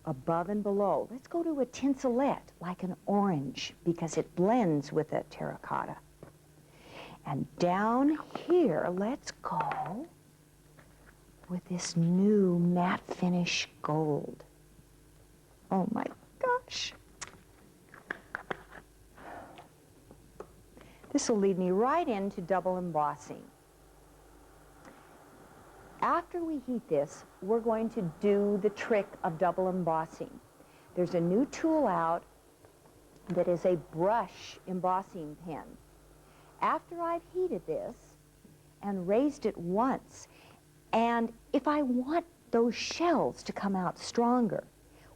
above and below. Let's go to a tinselette, like an orange, because it blends with the terracotta. And down here, let's go with this new matte finish gold. Oh my gosh. This will lead me right into double embossing. After we heat this, we're going to do the trick of double embossing. There's a new tool out that is a brush embossing pen. After I've heated this and raised it once, and if I want those shells to come out stronger,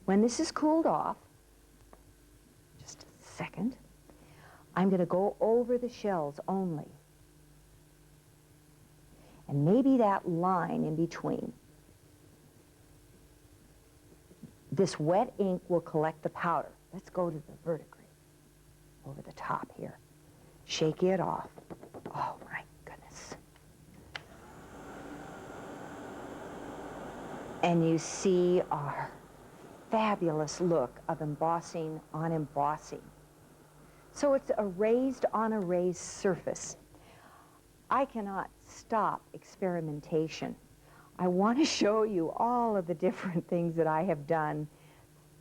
when this is cooled off, just a second, I'm going to go over the shells only. And maybe that line in between. This wet ink will collect the powder. Let's go to the verdigris over the top here. Shake it off. Oh my goodness. And you see our fabulous look of embossing on embossing. So it's a raised on a raised surface. I cannot stop experimentation. I want to show you all of the different things that I have done.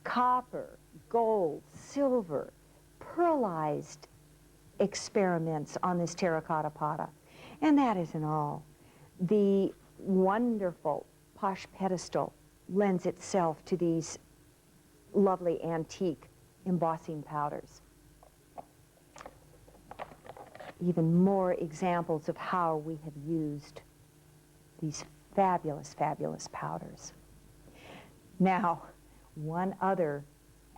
Copper, gold, silver, pearlized experiments on this terracotta pata. And that isn't all. The wonderful Posh pedestal lends itself to these lovely antique embossing powders. Even more examples of how we have used these fabulous, fabulous powders. Now, one other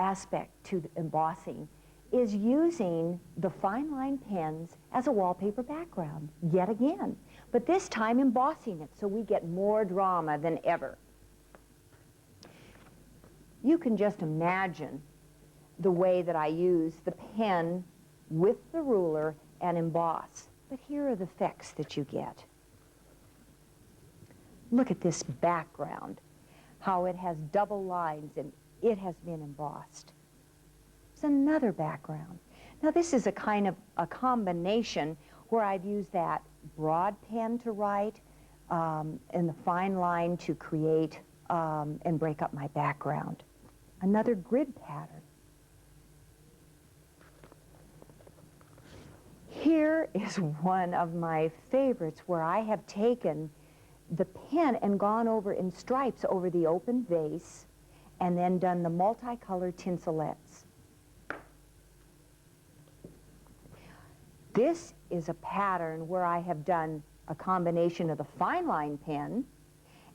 aspect to the embossing is using the fine line pens as a wallpaper background, yet again. But this time embossing it so we get more drama than ever. You can just imagine the way that I use the pen with the ruler and emboss. But here are the effects that you get. Look at this background, how it has double lines and it has been embossed. It's another background. Now this is a kind of a combination where I've used that broad pen to write and the fine line to create and break up my background. Another grid pattern. Here is one of my favorites where I have taken the pen and gone over in stripes over the open vase and then done the multicolored tinselettes. This is a pattern where I have done a combination of the fine line pen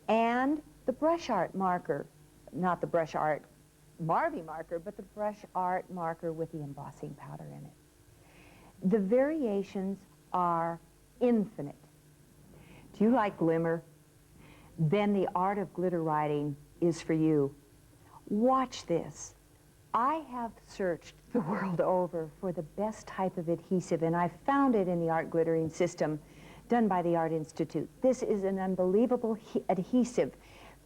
and the brush art marker, not the brush art Marvy marker, but the brush art marker with the embossing powder in it. The variations are infinite. Do you like glimmer? Then the art of glitter writing is for you. Watch this. I have searched the world over for the best type of adhesive, and I found it in the art glittering system done by the Art Institute. This is an unbelievable adhesive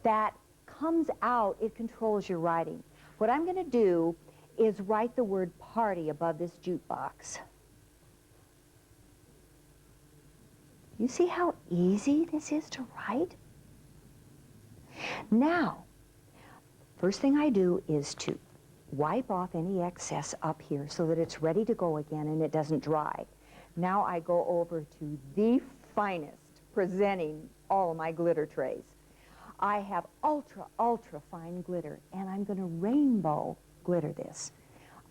that comes out, it controls your writing. What I'm going to do is write the word party above this jukebox. You see how easy this is to write? Now, first thing I do is to wipe off any excess up here so that it's ready to go again and it doesn't dry. Now I go over to the finest presenting all my glitter trays. I have ultra, ultra fine glitter, and I'm going to rainbow glitter this.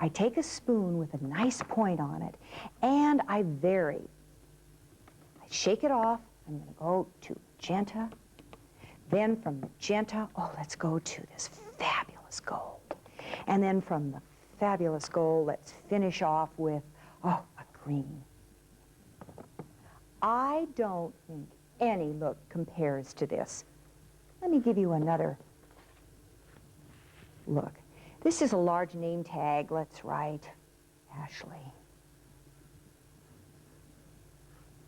I take a spoon with a nice point on it, and I vary. I shake it off. I'm going to go to magenta. Then from magenta, oh, let's go to this fabulous gold. And then from the fabulous gold, let's finish off with, oh, a green. I don't think any look compares to this. Let me give you another look. This is a large name tag. Let's write Ashley.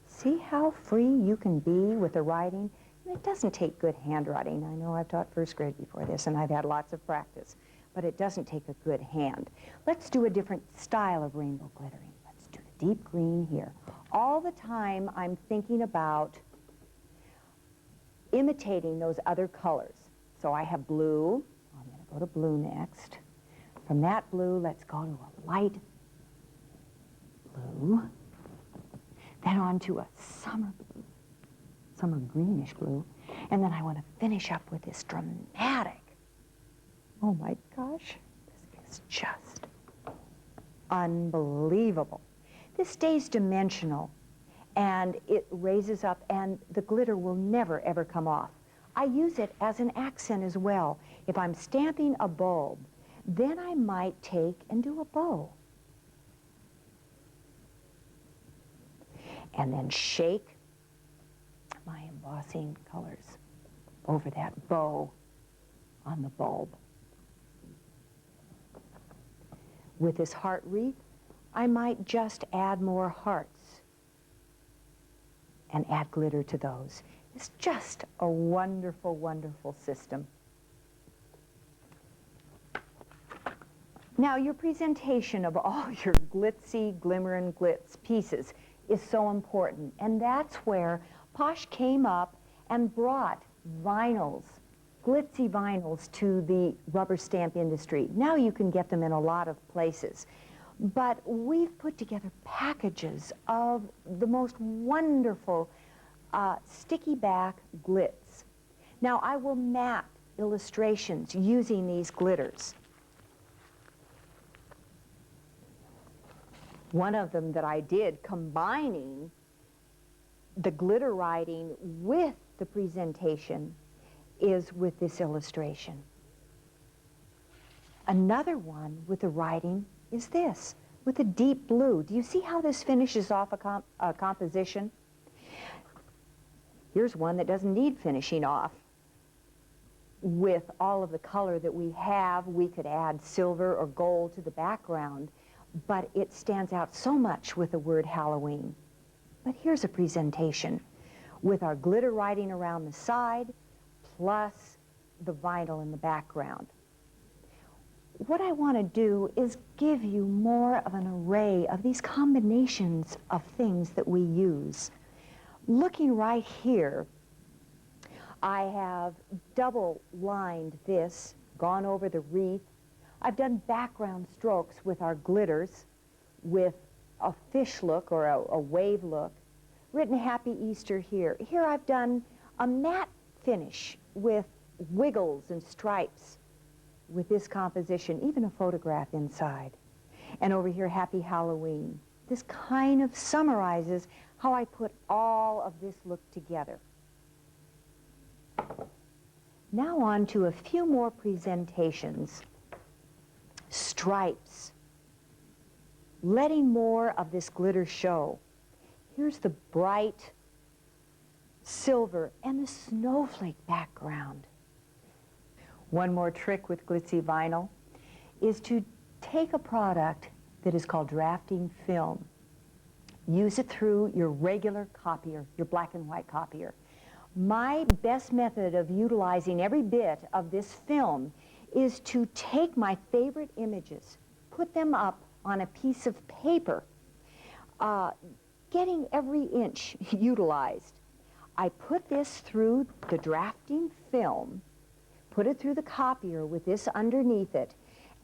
See how free you can be with the writing? And it doesn't take good handwriting. I know I've taught first grade before this, and I've had lots of practice, but it doesn't take a good hand. Let's do a different style of rainbow glittering. Let's do the deep green here. All the time I'm thinking about imitating those other colors. So I have blue. I'm going to go to blue next. From that blue, let's go to a light blue. Then on to a summer blue, summer greenish blue. And then I want to finish up with this dramatic. Oh my gosh, this is just unbelievable. This stays dimensional. And it raises up, and the glitter will never, ever come off. I use it as an accent as well. If I'm stamping a bulb, then I might take and do a bow. And then shake my embossing colors over that bow on the bulb. With this heart wreath, I might just add more hearts and add glitter to those. It's just a wonderful, wonderful system. Now, your presentation of all your glitzy Glimmer and Glitz pieces is so important, and that's where Posh came up and brought vinyls, glitzy vinyls, to the rubber stamp industry. Now you can get them in a lot of places. But we've put together packages of the most wonderful sticky back glitz. Now I will map illustrations using these glitters. One of them that I did combining the glitter writing with the presentation is with this illustration. Another one with the writing is this, with a deep blue. Do you see how this finishes off a composition? Here's one that doesn't need finishing off. With all of the color that we have, we could add silver or gold to the background, but it stands out so much with the word Halloween. But here's a presentation with our glitter writing around the side, plus the vinyl in the background. What I want to do is give you more of an array of these combinations of things that we use. Looking right here, I have double lined this, gone over the wreath. I've done background strokes with our glitters, with a fish look or a wave look. Written Happy Easter here. Here I've done a matte finish with wiggles and stripes with this composition, even a photograph inside. And over here, Happy Halloween. This kind of summarizes how I put all of this look together. Now on to a few more presentations. Stripes. Letting more of this glitter show. Here's the bright silver and the snowflake background. One more trick with glitzy vinyl is to take a product that is called drafting film. Use it through your regular copier, your black and white copier. My best method of utilizing every bit of this film is to take my favorite images, put them up on a piece of paper, getting every inch utilized. I put this through the drafting film, put it through the copier with this underneath it,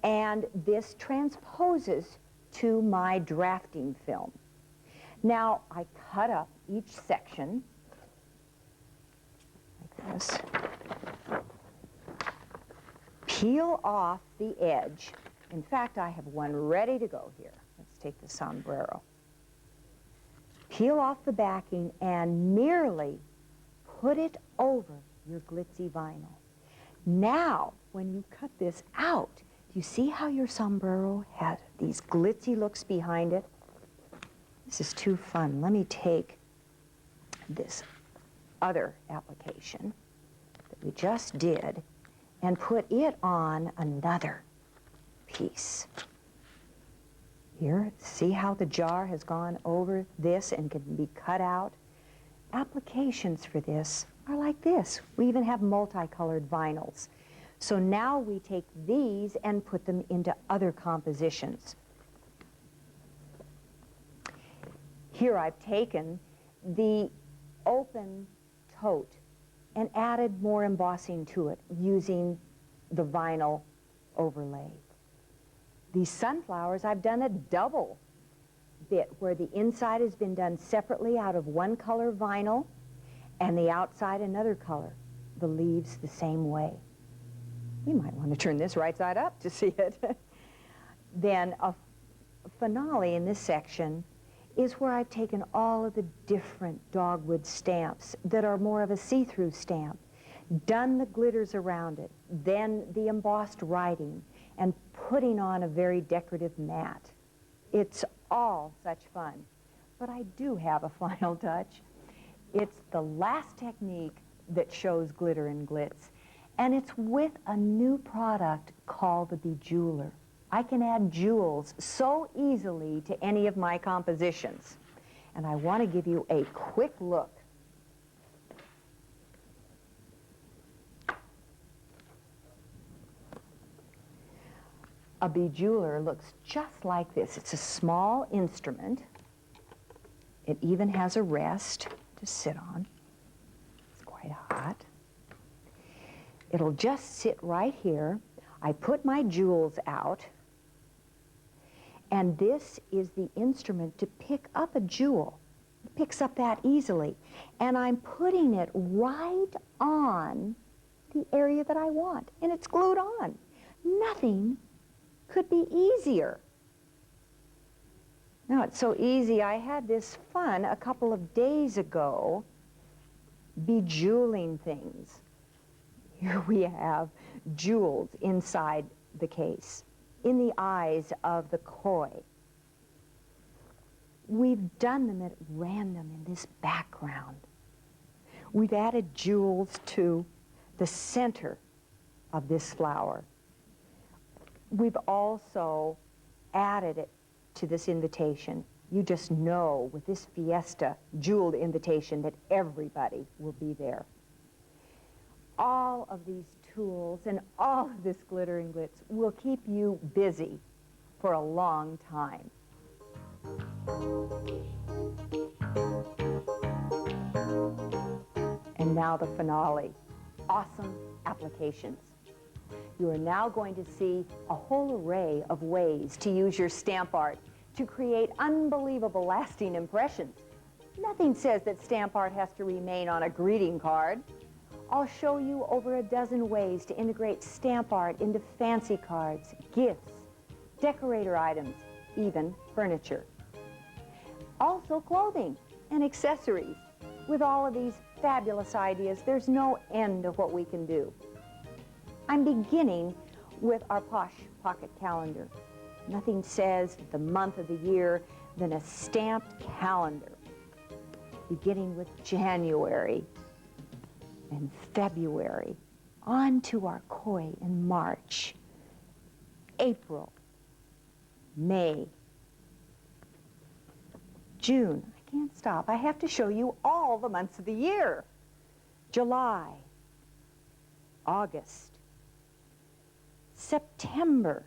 and this transposes to my drafting film. Now, I cut up each section like this. Peel off the edge. In fact, I have one ready to go here. Let's take the sombrero. Peel off the backing and merely put it over your glitzy vinyl. Now, when you cut this out, do you see how your sombrero has these glitzy looks behind it? This is too fun. Let me take this other application that we just did and put it on another piece. Here, see how the jar has gone over this and can be cut out? Applications for this are like this. We even have multicolored vinyls. So now we take these and put them into other compositions. Here I've taken the open tote and added more embossing to it using the vinyl overlay. These sunflowers, I've done a double bit where the inside has been done separately out of one color vinyl and the outside another color. The leaves the same way. We might want to turn this right side up to see it. Then a finale in this section is where I've taken all of the different dogwood stamps that are more of a see-through stamp, done the glitters around it, then the embossed writing, and putting on a very decorative mat. It's all such fun. But I do have a final touch. It's the last technique that shows glitter and glitz, and it's with a new product called the bejeweler. I can add jewels so easily to any of my compositions. And I want to give you a quick look. A bejeweler looks just like this. It's a small instrument. It even has a rest to sit on. It's quite hot. It'll just sit right here. I put my jewels out, and this is the instrument to pick up a jewel. It picks up that easily. And I'm putting it right on the area that I want, and it's glued on. Nothing could be easier. Now, it's so easy. I had this fun a couple of days ago bejeweling things. Here we have jewels inside the case, in the eyes of the koi. We've done them at random in this background. We've added jewels to the center of this flower. We've also added it to this invitation. You just know with this fiesta jeweled invitation that everybody will be there. All of these tools and all of this glitter and glitz will keep you busy for a long time. And now the finale, awesome applications. You are now going to see a whole array of ways to use your stamp art to create unbelievable lasting impressions. Nothing says that stamp art has to remain on a greeting card. I'll show you over a dozen ways to integrate stamp art into fancy cards, gifts, decorator items, even furniture. Also clothing and accessories. With all of these fabulous ideas, there's no end to what we can do. I'm beginning with our Posh pocket calendar. Nothing says the month of the year than a stamped calendar. Beginning with January and February, on to our koi in March, April, May, June. I can't stop. I have to show you all the months of the year. July, August, September,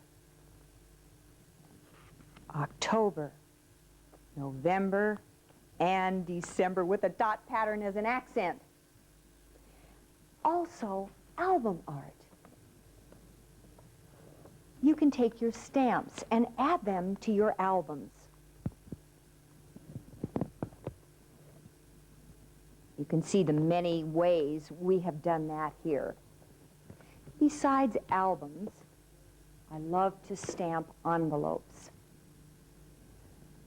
October, November, and December with a dot pattern as an accent. Also, album art. You can take your stamps and add them to your albums. You can see the many ways we have done that here. Besides albums, I love to stamp envelopes.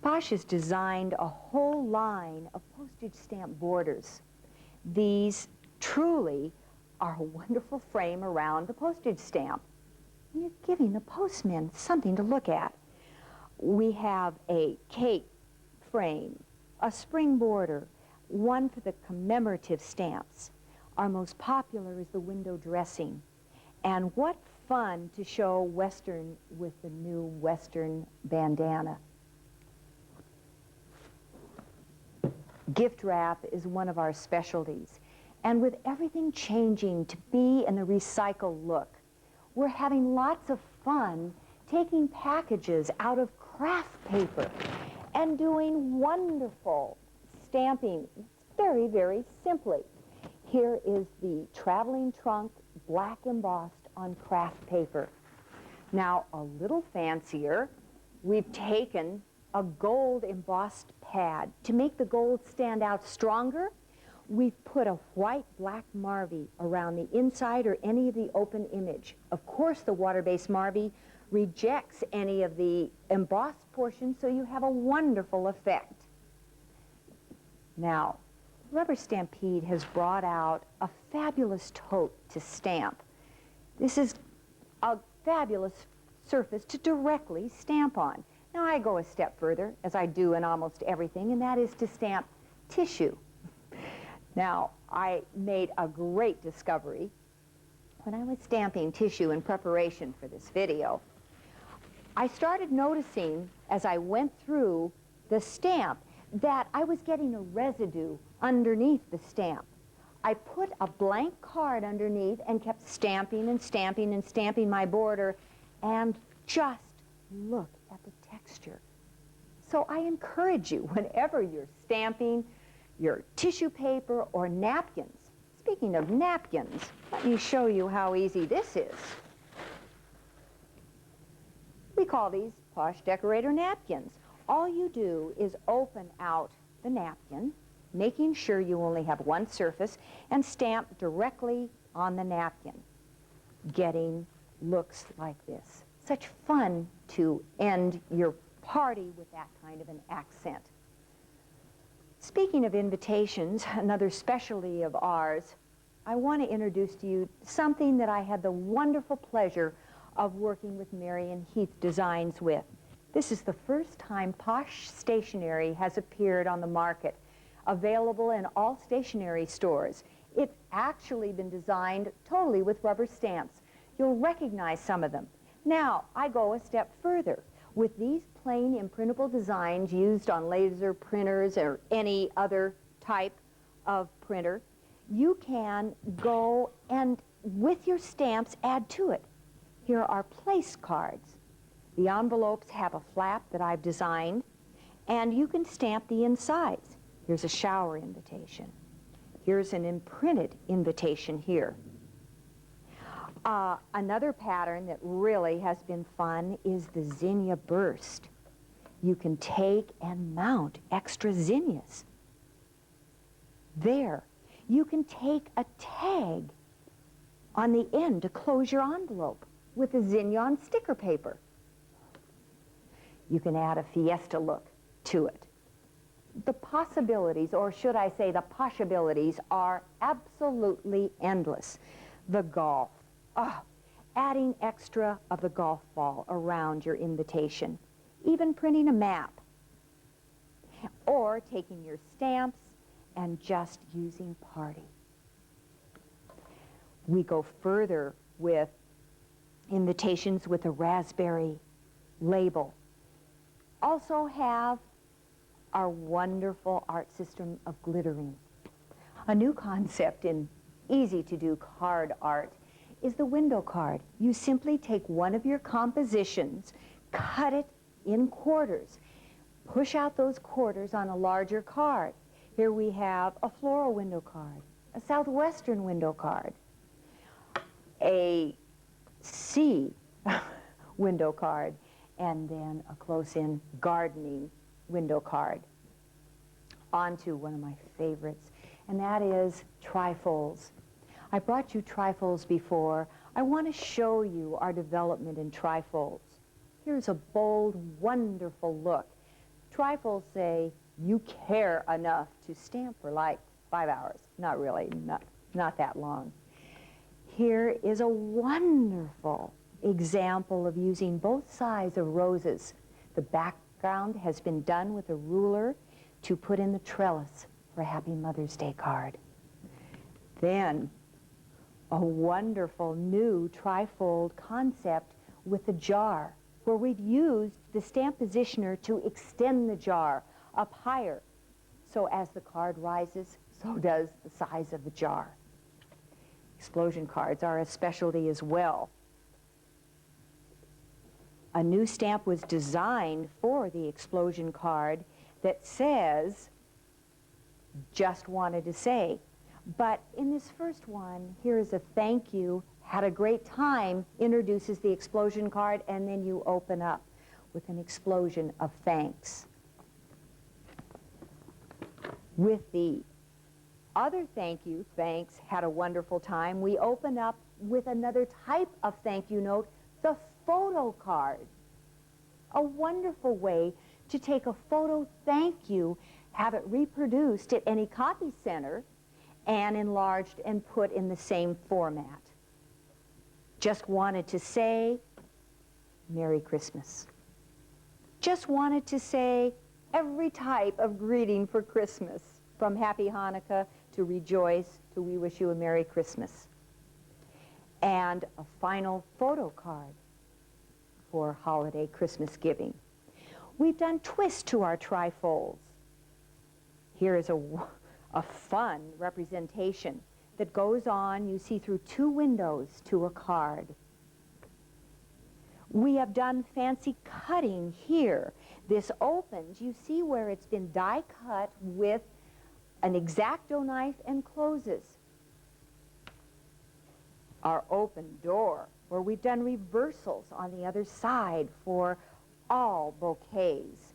Posh has designed a whole line of postage stamp borders. These truly are a wonderful frame around the postage stamp. You're giving the postman something to look at. We have a cake frame, a spring border, one for the commemorative stamps. Our most popular is the window dressing. And what fun to show Western with the new Western bandana. Gift wrap is one of our specialties. And with everything changing to be in the recycle look, we're having lots of fun taking packages out of craft paper and doing wonderful stamping very, very simply. Here is the traveling trunk, black embossed on craft paper. Now, a little fancier, we've taken a gold embossed pad. To make the gold stand out stronger, we've put a white black marby around the inside or any of the open image. Of course, the water-based marby rejects any of the embossed portions, so you have a wonderful effect. Now, Rubber Stampede has brought out a fabulous tote to stamp. This is a fabulous surface to directly stamp on. Now, I go a step further, as I do in almost everything, and that is to stamp tissue. Now, I made a great discovery when I was stamping tissue in preparation for this video. I started noticing, as I went through the stamp, that I was getting a residue underneath the stamp. I put a blank card underneath and kept stamping and stamping and stamping my border, and just look at the texture. So I encourage you, whenever you're stamping your tissue paper or napkins. Speaking of napkins, let me show you how easy this is. We call these Posh Decorator napkins. All you do is open out the napkin, making sure you only have one surface, and stamp directly on the napkin, getting looks like this. Such fun to end your party with that kind of an accent. Speaking of invitations, another specialty of ours, I want to introduce to you something that I had the wonderful pleasure of working with Marion Heath Designs with. This is the first time Posh stationery has appeared on the market, available in all stationery stores. It's actually been designed totally with rubber stamps. You'll recognize some of them. Now, I go a step further. With these plain imprintable designs used on laser printers or any other type of printer, you can go and, with your stamps, add to it. Here are place cards. The envelopes have a flap that I've designed, and you can stamp the insides. Here's a shower invitation. Here's an imprinted invitation here. Another pattern that really has been fun is the zinnia burst. You can take and mount extra zinnias. There, you can take a tag on the end to close your envelope with a zinnia on sticker paper. You can add a fiesta look to it. The possibilities, or should I say the possibilities, are absolutely endless. The golf. Adding extra of the golf ball around your invitation. Even printing a map. Or taking your stamps and just using party. We go further with invitations with a raspberry label. Also have our wonderful art system of glittering. A new concept in easy-to-do card art is the window card. You simply take one of your compositions, cut it in quarters, push out those quarters on a larger card. Here we have a floral window card, a southwestern window card, a sea window card, and then a close-in gardening window card. On to one of my favorites, and that is trifolds. I brought you trifolds before. I want to show you our development in trifolds. Here's a bold, wonderful look. Trifolds say, you care enough to stamp for like 5 hours. Not really, not that long. Here is a wonderful example of using both sides of roses. The background has been done with a ruler to put in the trellis for a Happy Mother's Day card. Then, a wonderful new trifold concept with a jar, where we've used the stamp positioner to extend the jar up higher. So as the card rises, so does the size of the jar. Explosion cards are a specialty as well. A new stamp was designed for the explosion card that says, just wanted to say. But in this first one, here is a thank you, had a great time, introduces the explosion card, and then you open up with an explosion of thanks. With the other thank you, thanks, had a wonderful time, we open up with another type of thank you note, the photo card. A wonderful way to take a photo thank you, have it reproduced at any copy center, and enlarged and put in the same format. Just wanted to say, Merry Christmas. Just wanted to say every type of greeting for Christmas, from Happy Hanukkah to Rejoice to We Wish You a Merry Christmas. And a final photo card for holiday Christmas giving. We've done twists to our trifolds. Here is a fun representation that goes on, you see, through 2 windows to a card. We have done fancy cutting here. This opens, you see where it's been die cut with an X-Acto knife and closes. Our open door, where we've done reversals on the other side for all bouquets.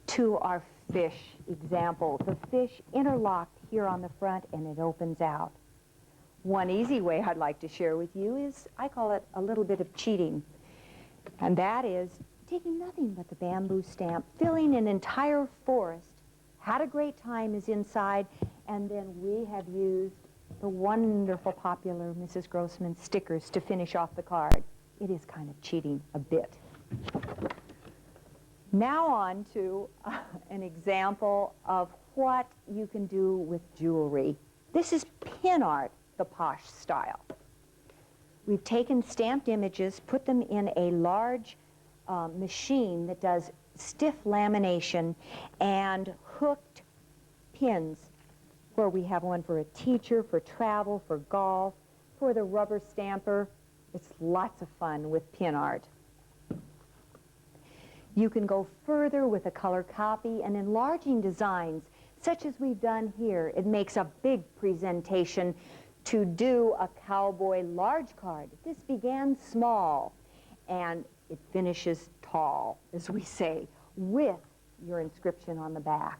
To our fish example, the fish interlocked here on the front and it opens out. One easy way I'd like to share with you is, I call it a little bit of cheating, and that is taking nothing but the bamboo stamp, filling an entire forest, had a great time is inside, and then we have used the wonderful popular Mrs. Grossman stickers to finish off the card. It is kind of cheating a bit. Now on to an example of what you can do with jewelry. This is pin art, the Posh style. We've taken stamped images, put them in a large machine that does stiff lamination and hooked pins, where we have one for a teacher, for travel, for golf, for the rubber stamper. It's lots of fun with pin art. You can go further with a color copy and enlarging designs, such as we've done here. It makes a big presentation to do a cowboy large card. This began small, and it finishes tall, as we say, with your inscription on the back.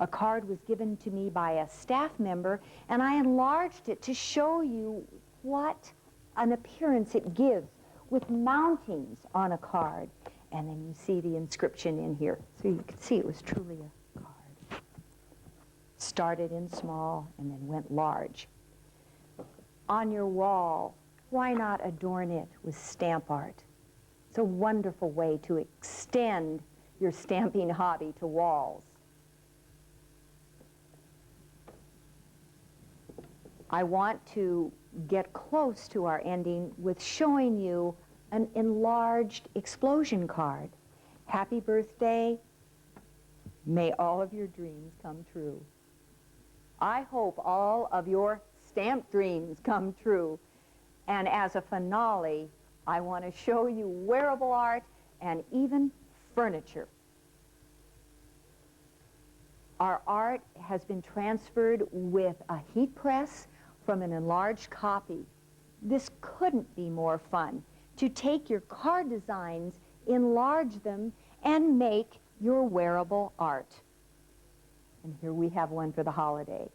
A card was given to me by a staff member, and I enlarged it to show you what an appearance it gives with mountings on a card. And then you see the inscription in here. So you can see it was truly a card. Started in small and then went large. On your wall, why not adorn it with stamp art? It's a wonderful way to extend your stamping hobby to walls. I want to get close to our ending with showing you an enlarged explosion card. Happy birthday. May all of your dreams come true. I hope all of your stamp dreams come true. And as a finale, I want to show you wearable art and even furniture. Our art has been transferred with a heat press from an enlarged copy. This couldn't be more fun, to take your card designs, enlarge them, and make your wearable art. And here we have one for the holiday.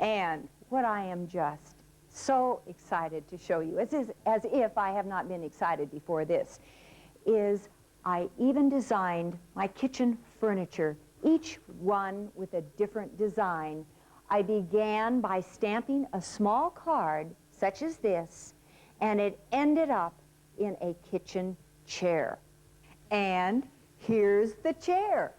And what I am just so excited to show you, as if I have not been excited before this, is I even designed my kitchen furniture, each one with a different design. I began by stamping a small card, such as this, and it ended up in a kitchen chair. And here's the chair.